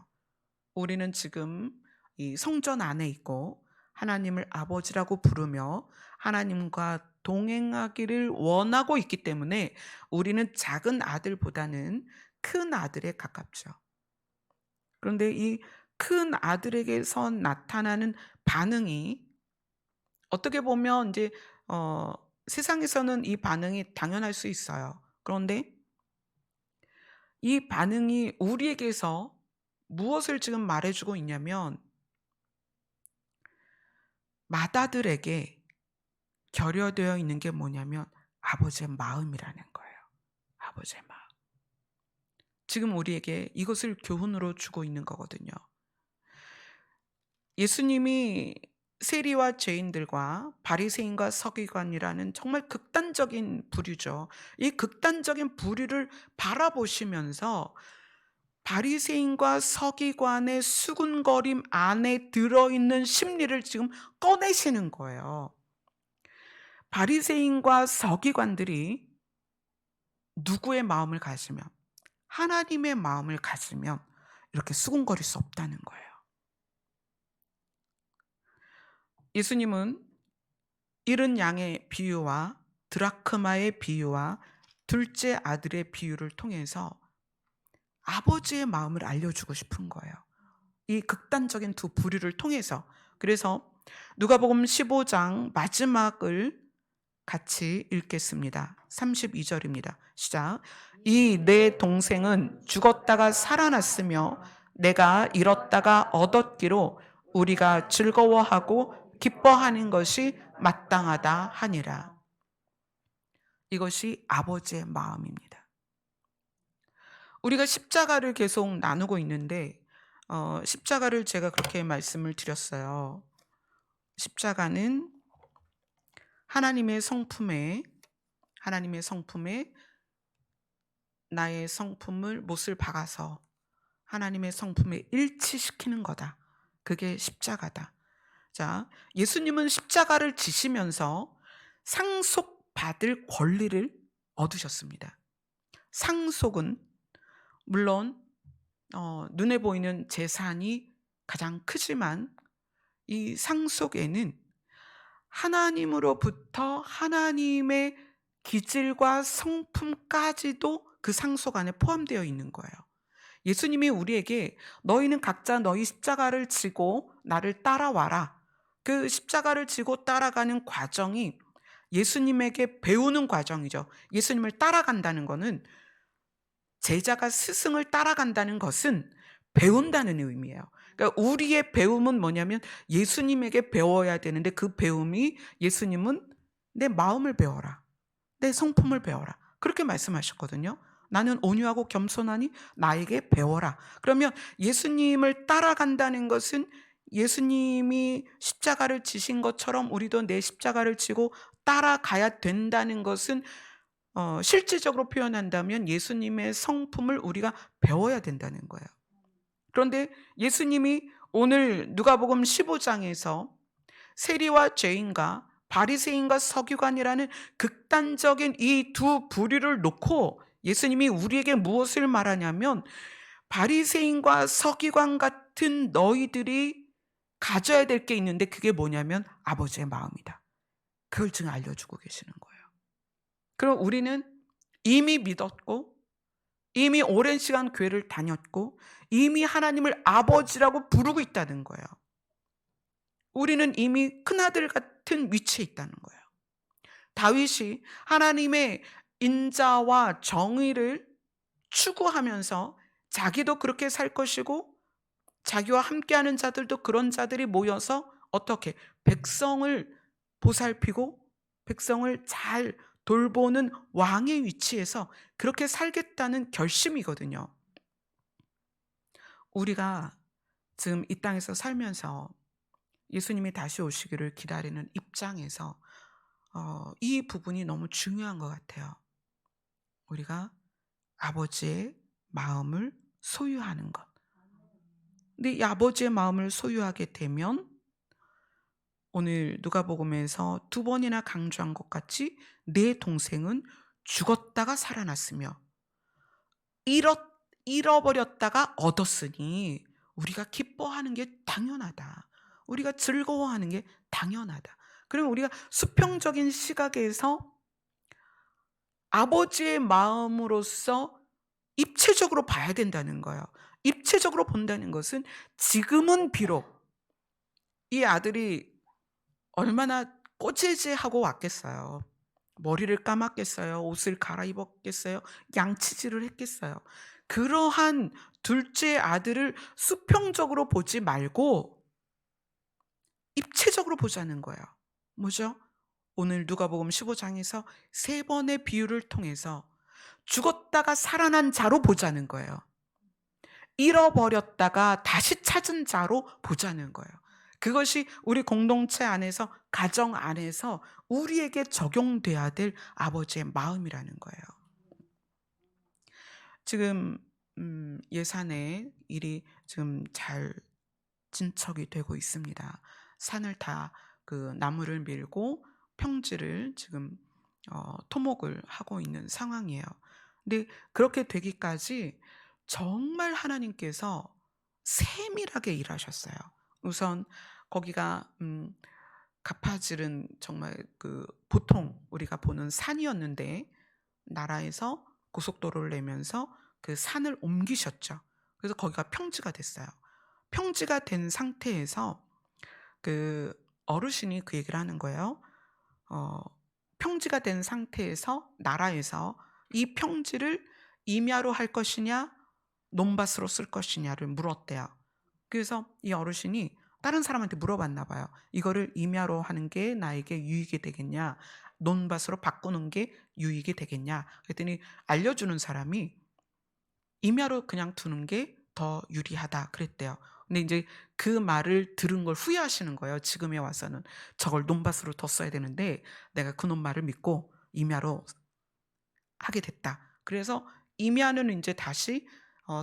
우리는 지금 이 성전 안에 있고 하나님을 아버지라고 부르며 하나님과 동행하기를 원하고 있기 때문에 우리는 작은 아들보다는 큰 아들에 가깝죠. 그런데 이 큰 아들에게서 나타나는 반응이 어떻게 보면 이제 세상에서는 이 반응이 당연할 수 있어요. 그런데 이 반응이 우리에게서 무엇을 지금 말해주고 있냐면 맏아들에게 결여되어 있는 게 뭐냐면 아버지의 마음이라는 거예요. 아버지의 마음. 지금 우리에게 이것을 교훈으로 주고 있는 거거든요. 예수님이 세리와 죄인들과 바리새인과 서기관이라는 정말 극단적인 부류죠. 이 극단적인 부류를 바라보시면서 바리새인과 서기관의 수군거림 안에 들어있는 심리를 지금 꺼내시는 거예요. 바리새인과 서기관들이 누구의 마음을 가지면 하나님의 마음을 가지면 이렇게 수군거릴 수 없다는 거예요. 예수님은 잃은 양의 비유와 드라크마의 비유와 둘째 아들의 비유를 통해서 아버지의 마음을 알려주고 싶은 거예요. 이 극단적인 두 부류를 통해서. 그래서 누가복음 15장 마지막을 같이 읽겠습니다. 32절입니다. 시작. 이 내 동생은 죽었다가 살아났으며 내가 잃었다가 얻었기로 우리가 즐거워하고 기뻐하는 것이 마땅하다 하니라. 이것이 아버지의 마음입니다. 우리가 십자가를 계속 나누고 있는데 십자가를 제가 그렇게 말씀을 드렸어요. 십자가는 하나님의 성품에 나의 성품을 못을 박아서 하나님의 성품에 일치시키는 거다. 그게 십자가다. 자, 예수님은 십자가를 지시면서 상속받을 권리를 얻으셨습니다. 상속은 물론 눈에 보이는 재산이 가장 크지만 이 상속에는 하나님으로부터 하나님의 기질과 성품까지도 그 상속 안에 포함되어 있는 거예요. 예수님이 우리에게 너희는 각자 너희 십자가를 지고 나를 따라와라. 그 십자가를 지고 따라가는 과정이 예수님에게 배우는 과정이죠. 예수님을 따라간다는 것은, 제자가 스승을 따라간다는 것은 배운다는 의미예요. 그러니까 우리의 배움은 뭐냐면 예수님에게 배워야 되는데, 그 배움이 예수님은 내 마음을 배워라, 내 성품을 배워라, 그렇게 말씀하셨거든요. 나는 온유하고 겸손하니 나에게 배워라. 그러면 예수님을 따라간다는 것은 예수님이 십자가를 지신 것처럼 우리도 내 십자가를 지고 따라가야 된다는 것은, 실질적으로 표현한다면 예수님의 성품을 우리가 배워야 된다는 거예요. 그런데 예수님이 오늘 누가복음 15장에서 세리와 죄인과 바리새인과 서기관이라는 극단적인 이 두 부류를 놓고 예수님이 우리에게 무엇을 말하냐면, 바리새인과 서기관 같은 너희들이 가져야 될 게 있는데 그게 뭐냐면 아버지의 마음이다. 그걸 지금 알려주고 계시는 거예요. 그럼 우리는 이미 믿었고, 이미 오랜 시간 교회를 다녔고, 이미 하나님을 아버지라고 부르고 있다는 거예요. 우리는 이미 큰아들 같은 위치에 있다는 거예요. 다윗이 하나님의 인자와 정의를 추구하면서 자기도 그렇게 살 것이고 자기와 함께하는 자들도 그런 자들이 모여서 어떻게 백성을 보살피고 백성을 잘 돌보는 왕의 위치에서 그렇게 살겠다는 결심이거든요. 우리가 지금 이 땅에서 살면서 예수님이 다시 오시기를 기다리는 입장에서 이 부분이 너무 중요한 것 같아요. 우리가 아버지의 마음을 소유하는 것. 근데 이 아버지의 마음을 소유하게 되면 오늘 누가복음에서 두 번이나 강조한 것 같이 내 동생은 죽었다가 살아났으며 잃어버렸다가 얻었으니 우리가 기뻐하는 게 당연하다. 우리가 즐거워하는 게 당연하다. 그러면 우리가 수평적인 시각에서 아버지의 마음으로서 입체적으로 봐야 된다는 거예요. 입체적으로 본다는 것은 지금은 비록 이 아들이 얼마나 꼬재재하고 왔겠어요. 머리를 감았겠어요. 옷을 갈아입었겠어요. 양치질을 했겠어요. 그러한 둘째 아들을 수평적으로 보지 말고 입체적으로 보자는 거예요. 뭐죠? 오늘 누가복음 15장에서 세 번의 비유를 통해서 죽었다가 살아난 자로 보자는 거예요. 잃어버렸다가 다시 찾은 자로 보자는 거예요. 그것이 우리 공동체 안에서, 가정 안에서 우리에게 적용돼야 될 아버지의 마음이라는 거예요. 지금 예산의 일이 지금 잘 진척이 되고 있습니다. 산을 다 나무를 밀고 평지를 지금 토목을 하고 있는 상황이에요. 근데 그렇게 되기까지 정말 하나님께서 세밀하게 일하셨어요. 우선 거기가 가파질은 정말 보통 우리가 보는 산이었는데 나라에서 고속도로를 내면서 그 산을 옮기셨죠. 그래서 거기가 평지가 됐어요. 평지가 된 상태에서 그 어르신이 그 얘기를 하는 거예요. 평지가 된 상태에서 나라에서 이 평지를 임야로 할 것이냐 논밭으로 쓸 것이냐를 물었대요. 그래서 이 어르신이 다른 사람한테 물어봤나 봐요. 이거를 임야로 하는 게 나에게 유익이 되겠냐, 논밭으로 바꾸는 게 유익이 되겠냐. 그랬더니 알려주는 사람이 임야로 그냥 두는 게 더 유리하다 그랬대요. 근데 이제 그 말을 들은 걸 후회하시는 거예요. 지금에 와서는. 저걸 논밭으로 뒀어야 되는데 내가 그놈 말을 믿고 임야로 하게 됐다. 그래서 임야는 인제 다시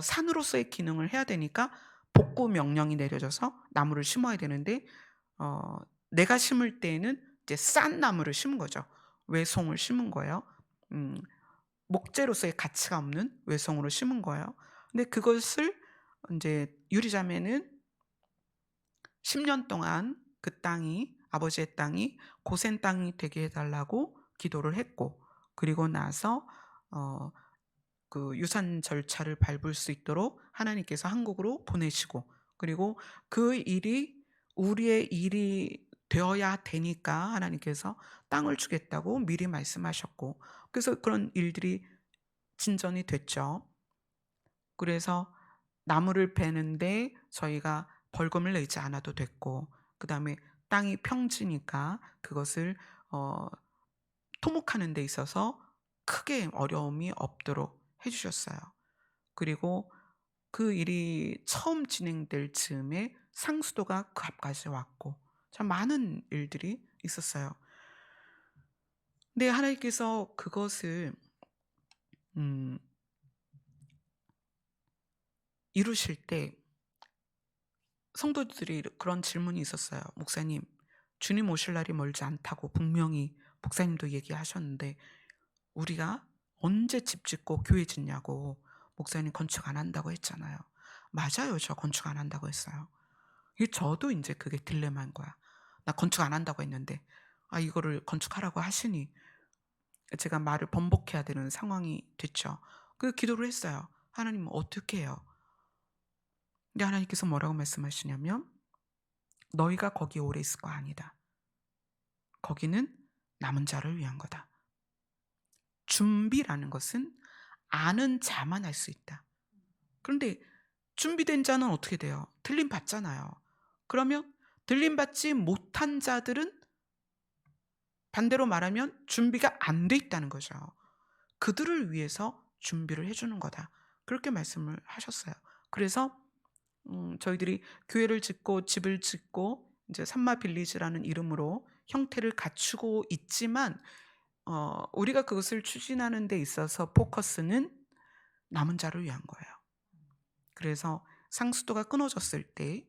산으로서의 기능을 해야 되니까 복구 명령이 내려져서 나무를 심어야 되는데 어 내가 심을 때에는 이제 싼 나무를 심은 거죠. 외송을 심은 거예요. 음 목재로서의 가치가 없는 외송으로 심은 거예요. 근데 그것을 인제 유리자매는 10년 동안 그 땅이 아버지의 땅이 고센 땅이 되게 해 달라고 기도를 했고, 그리고 나서 어 그 유산 절차를 밟을 수 있도록 하나님께서 한국으로 보내시고, 그리고 그 일이 우리의 일이 되어야 되니까 하나님께서 땅을 주겠다고 미리 말씀하셨고, 그래서 그런 일들이 진전이 됐죠. 그래서 나무를 베는데 저희가 벌금을 내지 않아도 됐고, 그다음에 땅이 평지니까 그것을 어 토목하는 데 있어서 크게 어려움이 없도록 해 주셨어요. 그리고 그 일이 처음 진행될 즈음에 상수도가 그 앞까지 왔고 참 많은 일들이 있었어요. 근데 하나님께서 그것을 음 이루실 때 성도들이 그런 질문이 있었어요. "목사님, 주님 오실 날이 멀지 않다고 분명히 목사님도 얘기하셨는데 우리가 언제 집 짓고 교회 짓냐고. 목사님 건축 안 한다고 했잖아요." "맞아요. 저 건축 안 한다고 했어요." 이게 저도 인제 그게 딜레마인 거야. 나 건축 안 한다고 했는데 이거를 건축하라고 하시니 제가 말을 번복해야 되는 상황이 됐죠. 그 기도를 했어요. "하나님 어떻게 해요?" 근데 하나님께서 뭐라고 말씀하시냐면 "너희가 거기에 오래 있을 거 아니다. 거기는 남은 자를 위한 거다." 준비라는 것은 아는 자만 할 수 있다. 그런데 준비된 자는 어떻게 돼요? 들림 받잖아요. 그러면 들림 받지 못한 자들은 반대로 말하면 준비가 안 돼 있다는 거죠. 그들을 위해서 준비를 해 주는 거다. 그렇게 말씀을 하셨어요. 그래서 저희들이 교회를 짓고 집을 짓고 이제 삼마 빌리지라는 이름으로 형태를 갖추고 있지만 우리가 그것을 추진하는 데 있어서 포커스는 남은 자를 위한 거예요. 그래서 상수도가 끊어졌을 때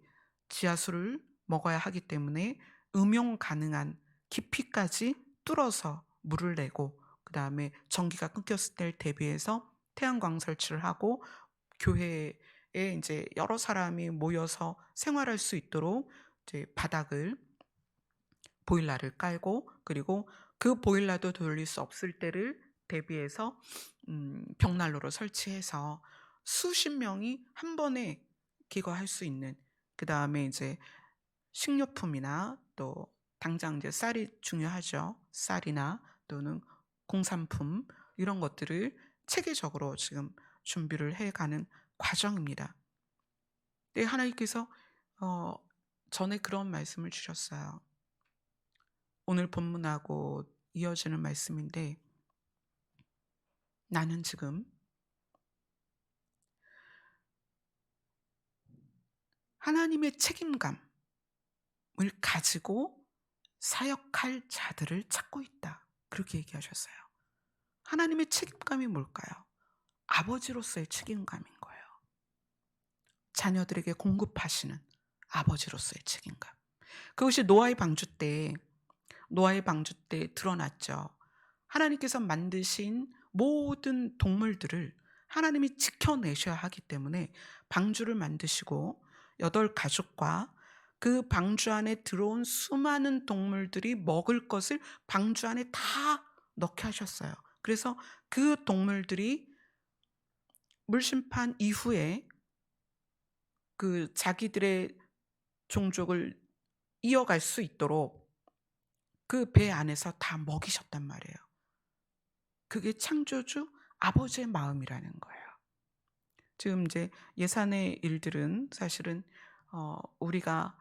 지하수를 먹어야 하기 때문에 음용 가능한 깊이까지 뚫어서 물을 내고, 그다음에 전기가 끊겼을 때를 대비해서 태양광 설치를 하고 교회에 인제 여러 사람이 모여서 생활할 수 있도록 이제 바닥을 보일러를 깔고, 그리고 그 보일러도 돌릴 수 없을 때를 대비해서 벽난로를 설치해서 수십 명이 한 번에 기거할 수 있는, 그다음에 이제 식료품이나 또 당장 이제 쌀이 중요하죠. 쌀이나 또는 공산품 이런 것들을 체계적으로 지금 준비를 해 가는 과정입니다. 네, 하나님께서 어 전에 그런 말씀을 주셨어요. 오늘 본문하고 이어지는 말씀인데, 나는 지금 하나님의 책임감을 가지고 사역할 자들을 찾고 있다. 그렇게 얘기하셨어요. 하나님의 책임감이 뭘까요? 아버지로서의 책임감인 거예요. 자녀들에게 공급하시는 아버지로서의 책임감. 그것이 노아의 방주 때 드러났죠. 하나님께서 만드신 모든 동물들을 하나님이 지켜내셔야 하기 때문에 방주를 만드시고 여덟 가족과 그 방주 안에 들어온 수많은 동물들이 먹을 것을 방주 안에 다 넣게 하셨어요. 그래서 그 동물들이 물심판 이후에 그 자기들의 종족을 이어갈 수 있도록 그 배 안에서 다 먹이셨단 말이에요. 그게 창조주 아버지의 마음이라는 거예요. 지금 이제 예산의 일들은 사실은 우리가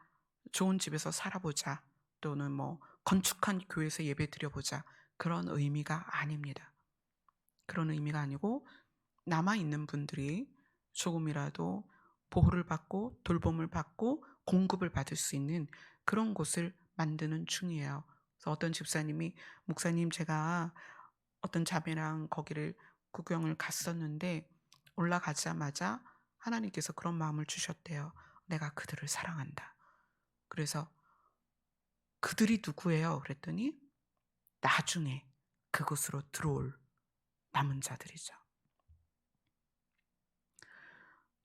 좋은 집에서 살아보자, 또는 뭐 건축한 교회에서 예배 드려보자, 그런 의미가 아닙니다. 그런 의미가 아니고 남아 있는 분들이 조금이라도 보호를 받고 돌봄을 받고 공급을 받을 수 있는 그런 곳을 만드는 중이에요. 그래서 어떤 집사님이 목사님 제가 어떤 자매랑 거기를 구경을 갔었는데 올라가자마자 하나님께서 그런 마음을 주셨대요. 내가 그들을 사랑한다. 그래서 그들이 누구예요? 그랬더니 나중에 그곳으로 들어올 남은 자들이죠.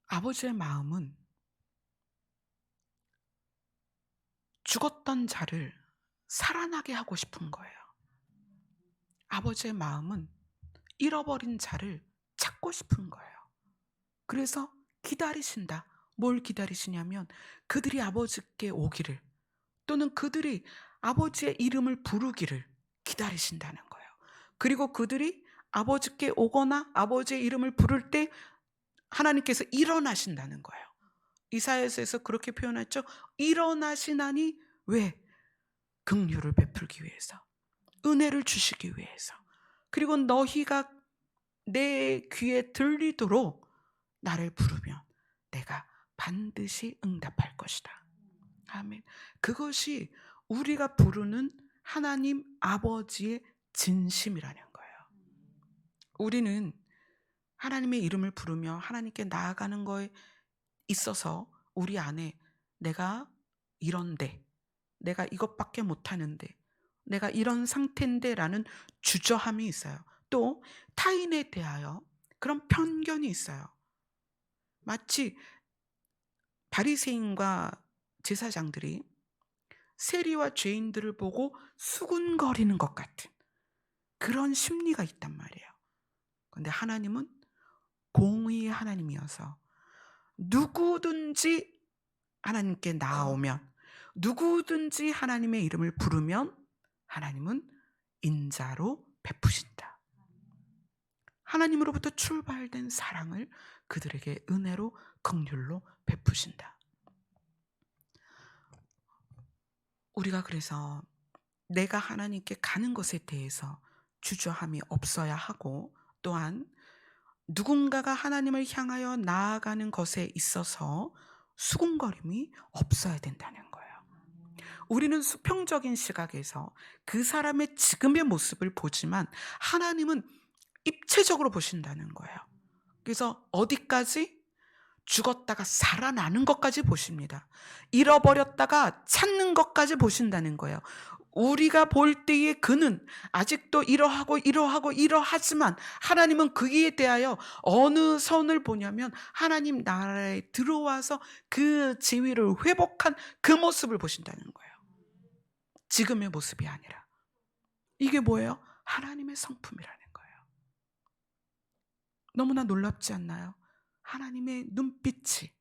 아버지의 마음은 죽었던 자를 살아나게 하고 싶은 거예요. 아버지의 마음은 잃어버린 자를 찾고 싶은 거예요. 그래서 기다리신다. 뭘 기다리시냐면 그들이 아버지께 오기를 또는 그들이 아버지의 이름을 부르기를 기다리신다는 거예요. 그리고 그들이 아버지께 오거나 아버지의 이름을 부를 때 하나님께서 일어나신다는 거예요. 이사야서에서 그렇게 표현했죠. 일어나시나니 왜? 긍휼을 베풀기 위해서. 은혜를 주시기 위해서. 그리고 너희가 내 귀에 들리도록 나를 부르면 내가 반드시 응답할 것이다. 아멘. 그것이 우리가 부르는 하나님 아버지의 진심이라는 거예요. 우리는 하나님의 이름을 부르며 하나님께 나아가는 거에 있어서 우리 안에 내가 이런데, 내가 이것밖에 못하는데, 내가 이런 상태인데 라는 주저함이 있어요. 또 타인에 대하여 그런 편견이 있어요. 마치 바리새인과 제사장들이 세리와 죄인들을 보고 수군거리는 것 같은 그런 심리가 있단 말이에요. 그런데 하나님은 공의의 하나님이어서 누구든지 하나님께 나아오면, 누구든지 하나님의 이름을 부르면 하나님은 인자로 베푸신다. 하나님으로부터 출발된 사랑을 그들에게 은혜로 긍휼로 베푸신다. 우리가 그래서 내가 하나님께 가는 것에 대해서 주저함이 없어야 하고, 또한 누군가가 하나님을 향하여 나아가는 것에 있어서 수군거림이 없어야 된다는 거예요. 우리는 수평적인 시각에서 그 사람의 지금의 모습을 보지만 하나님은 입체적으로 보신다는 거예요. 그래서 어디까지? 죽었다가 살아나는 것까지 보십니다. 잃어버렸다가 찾는 것까지 보신다는 거예요. 우리가 볼 때의 그는 아직도 이러하지만 하나님은 그에 대하여 어느 선을 보냐면 하나님 나라에 들어와서 그 지위를 회복한 그 모습을 보신다는 거예요. 지금의 모습이 아니라. 이게 뭐예요? 하나님의 성품이라는 거예요. 너무나 놀랍지 않나요? 하나님의 눈빛이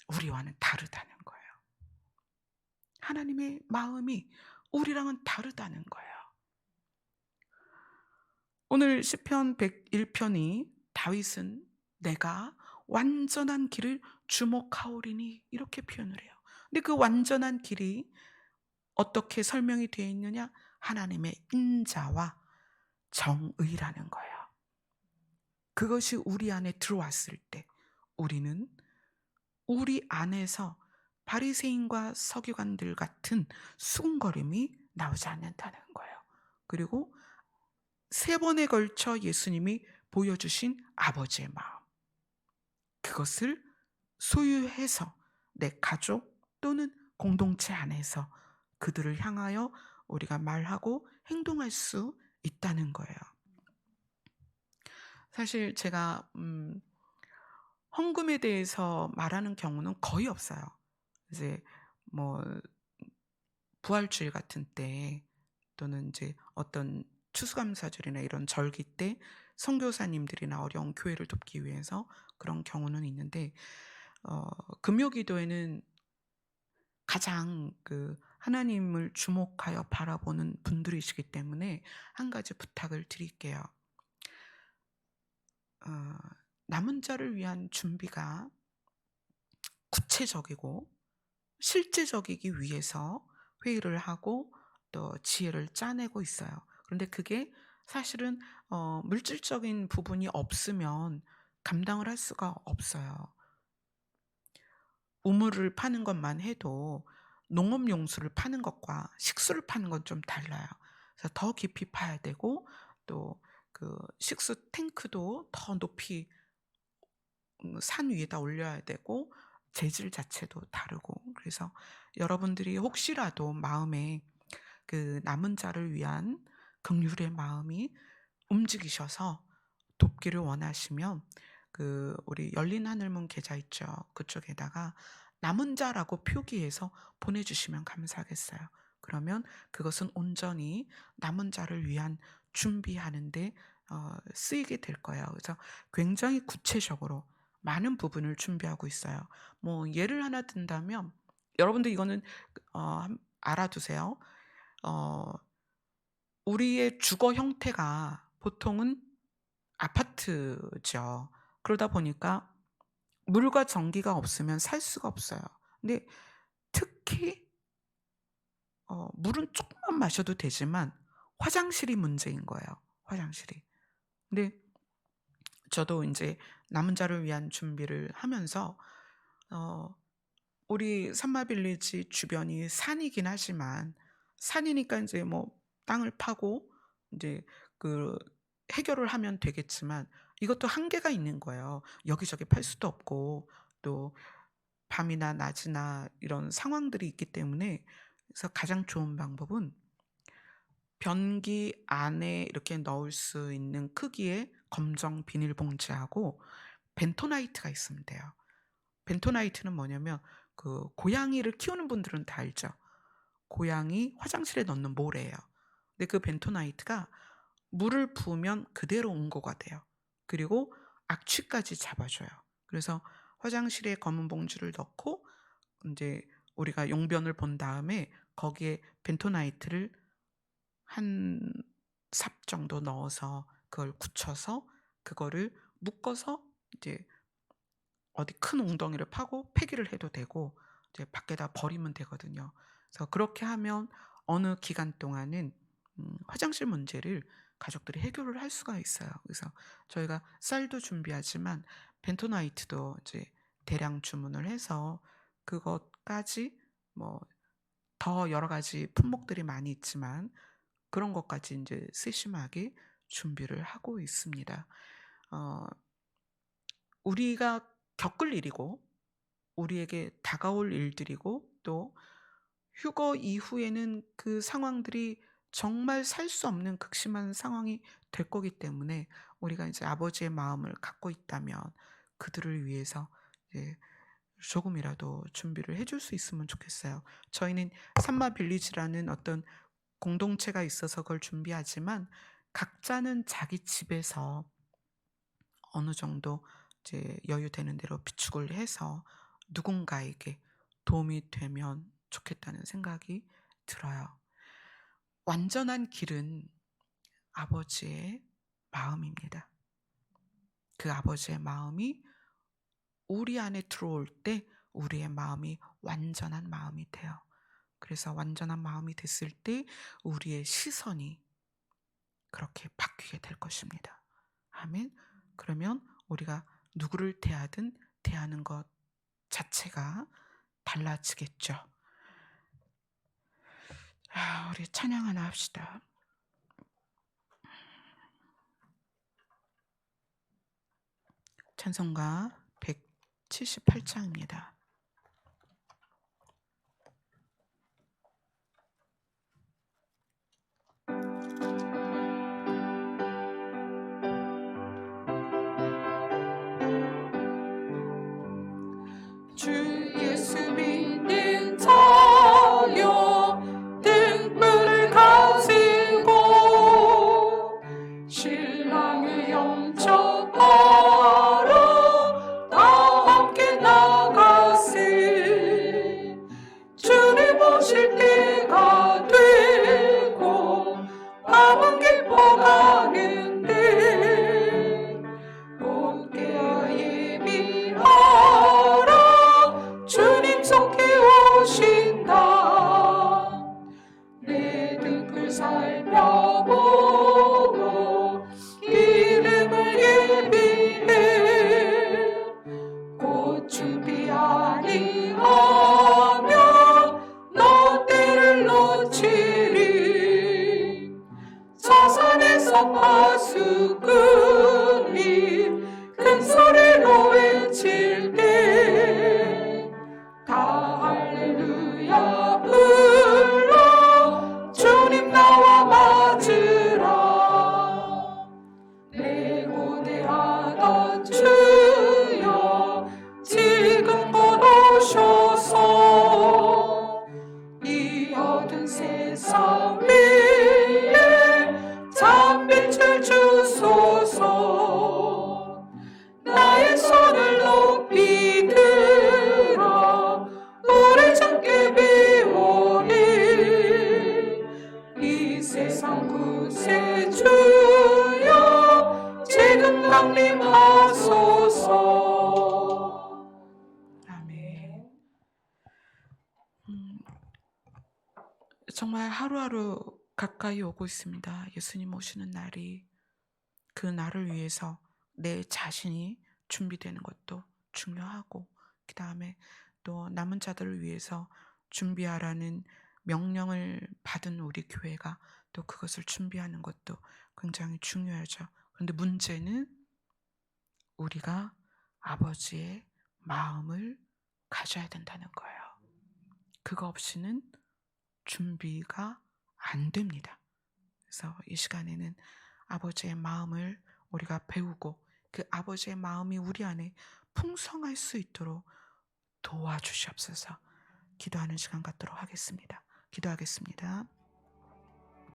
우리와는 다르다는 거예요. 하나님의 마음이 우리랑은 다르다는 거예요. 오늘 시편 101편이 다윗은 내가 완전한 길을 주목하오리니 이렇게 표현을 해요. 근데 그 완전한 길이 어떻게 설명이 되어 있느냐? 하나님의 인자와 정의라는 거예요. 그것이 우리 안에 들어왔을 때 우리는 우리 안에서 바리새인과 서기관들 같은 수군거림이 나오지 않는다는 거예요. 그리고 3번에 걸쳐 예수님이 보여주신 아버지의 마음, 그것을 소유해서 내 가족 또는 공동체 안에서 그들을 향하여 우리가 말하고 행동할 수 있다는 거예요. 사실 제가 헌금에 대해서 말하는 경우는 거의 없어요. 이제 뭐 부활주일 같은 때 또는 이제 어떤 추수감사절이나 이런 절기 때 선교사님들이나 어려운 교회를 돕기 위해서 그런 경우는 있는데, 금요기도에는 가장 그 하나님을 주목하여 바라보는 분들이시기 때문에 한 가지 부탁을 드릴게요. 남은 자를 위한 준비가 구체적이고 실제적이기 위해서 회의를 하고 또 지혜를 짜내고 있어요. 그런데 그게 사실은 물질적인 부분이 없으면 감당을 할 수가 없어요. 우물을 파는 것만 해도 농업용수를 파는 것과 식수를 파는 건 좀 달라요. 그래서 더 깊이 파야 되고 또 그 식수 탱크도 더 높이 산 위에다 올려야 되고 재질 자체도 다르고, 그래서 여러분들이 혹시라도 마음에 그 남은 자를 위한 긍휼의 마음이 움직이셔서 돕기를 원하시면 그 우리 열린 하늘문 계좌 있죠. 그쪽에다가 남은 자라고 표기해서 보내주시면 감사하겠어요. 그러면 그것은 온전히 남은 자를 위한 준비하는데 쓰이게 될 거예요. 그래서 굉장히 구체적으로 많은 부분을 준비하고 있어요. 뭐 예를 하나 든다면 여러분들 이거는 알아두세요. 어, 우리의 주거 형태가 보통은 아파트죠. 그러다 보니까 물과 전기가 없으면 살 수가 없어요. 근데 특히 물은 조금만 마셔도 되지만 화장실이 문제인 거예요. 화장실이. 근데 저도 이제 남은 자를 위한 준비를 하면서 어, 우리 삼마빌리지 주변이 산이긴 하지만 산이니까 이제 뭐 땅을 파고 이제 그 해결을 하면 되겠지만 이것도 한계가 있는 거예요. 여기저기 팔 수도 없고 또 밤이나 낮이나 이런 상황들이 있기 때문에, 그래서 가장 좋은 방법은 변기 안에 이렇게 넣을 수 있는 크기의 검정 비닐봉지하고 벤토나이트가 있으면 돼요. 벤토나이트는 뭐냐면 그 고양이를 키우는 분들은 다 알죠. 고양이 화장실에 넣는 모래예요. 근데 그 벤토나이트가 물을 부으면 그대로 옹고가 돼요. 그리고 악취까지 잡아줘요. 그래서 화장실에 검은 봉지를 넣고 이제 우리가 용변을 본 다음에 거기에 벤토나이트를 한 삽 정도 넣어서 그걸 굳혀서 그거를 묶어서 이제 어디 큰 웅덩이를 파고 폐기를 해도 되고 이제 밖에다 버리면 되거든요. 그래서 그렇게 하면 어느 기간 동안은 화장실 문제를 가족들이 해결을 할 수가 있어요. 그래서 저희가 쌀도 준비하지만 벤토나이트도 이제 대량 주문을 해서 그것까지 뭐 더 여러 가지 품목들이 많이 있지만 그런 것까지 이제 세심하게 준비를 하고 있습니다. 어, 우리가 겪을 일이고 우리에게 다가올 일들이고 또 휴거 이후에는 그 상황들이 정말 살 수 없는 극심한 상황이 될 거기 때문에 우리가 이제 아버지의 마음을 갖고 있다면 그들을 위해서 이제 조금이라도 준비를 해줄 수 있으면 좋겠어요. 저희는 산마 빌리지라는 어떤 공동체가 있어서 그걸 준비하지만 각자는 자기 집에서 어느 정도 이제 여유되는 대로 비축을 해서 누군가에게 도움이 되면 좋겠다는 생각이 들어요. 완전한 길은 아버지의 마음입니다. 그 아버지의 마음이 우리 안에 들어올 때 우리의 마음이 완전한 마음이 돼요. 그래서 완전한 마음이 됐을 때 우리의 시선이 그렇게 바뀌게 될 것입니다. 아멘. 그러면 우리가 누구를 대하든 대하는 것 자체가 달라지겠죠. 우리 찬양 하나 합시다. 찬송가 178장입니다. 주 예수 믿는 자여 등불을 가지고 신랑을 영접하러 다 함께 나가세. 주님 오실 때가 되고 밤은 깊어가는데 곧 깨어 예비하라. 주님 속히 오신다. 내 등불 살펴보고 기름을 예비해 온 파수꾼이 큰 소리로 외칠 때 다 할렐루야 불러 주님 나와 맞으라. 내 고대하던 주여 지금껏 오셔서 이 어두운 세상 위에 찬빛을 주소서. 나의 손을 높이 들어 우리 주께 비오니 이 세상 구세주여 지금 강림하소서. 아멘. 정말 하루하루 가까이 오고 있습니다. 예수님 오시는 날이. 그 날을 위해서 내 자신이 준비되는 것도 중요하고, 그 다음에 또 남은 자들을 위해서 준비하라는 명령을 받은 우리 교회가 또 그것을 준비하는 것도 굉장히 중요하죠. 그런데 문제는 우리가 아버지의 마음을 가져야 된다는 거예요. 그거 없이는 준비가 안 됩니다. 그래서 이 시간에는 아버지의 마음을 우리가 배우고 그 아버지의 마음이 우리 안에 풍성할 수 있도록 도와주시옵소서. 기도하는 시간 갖도록 하겠습니다. 기도하겠습니다.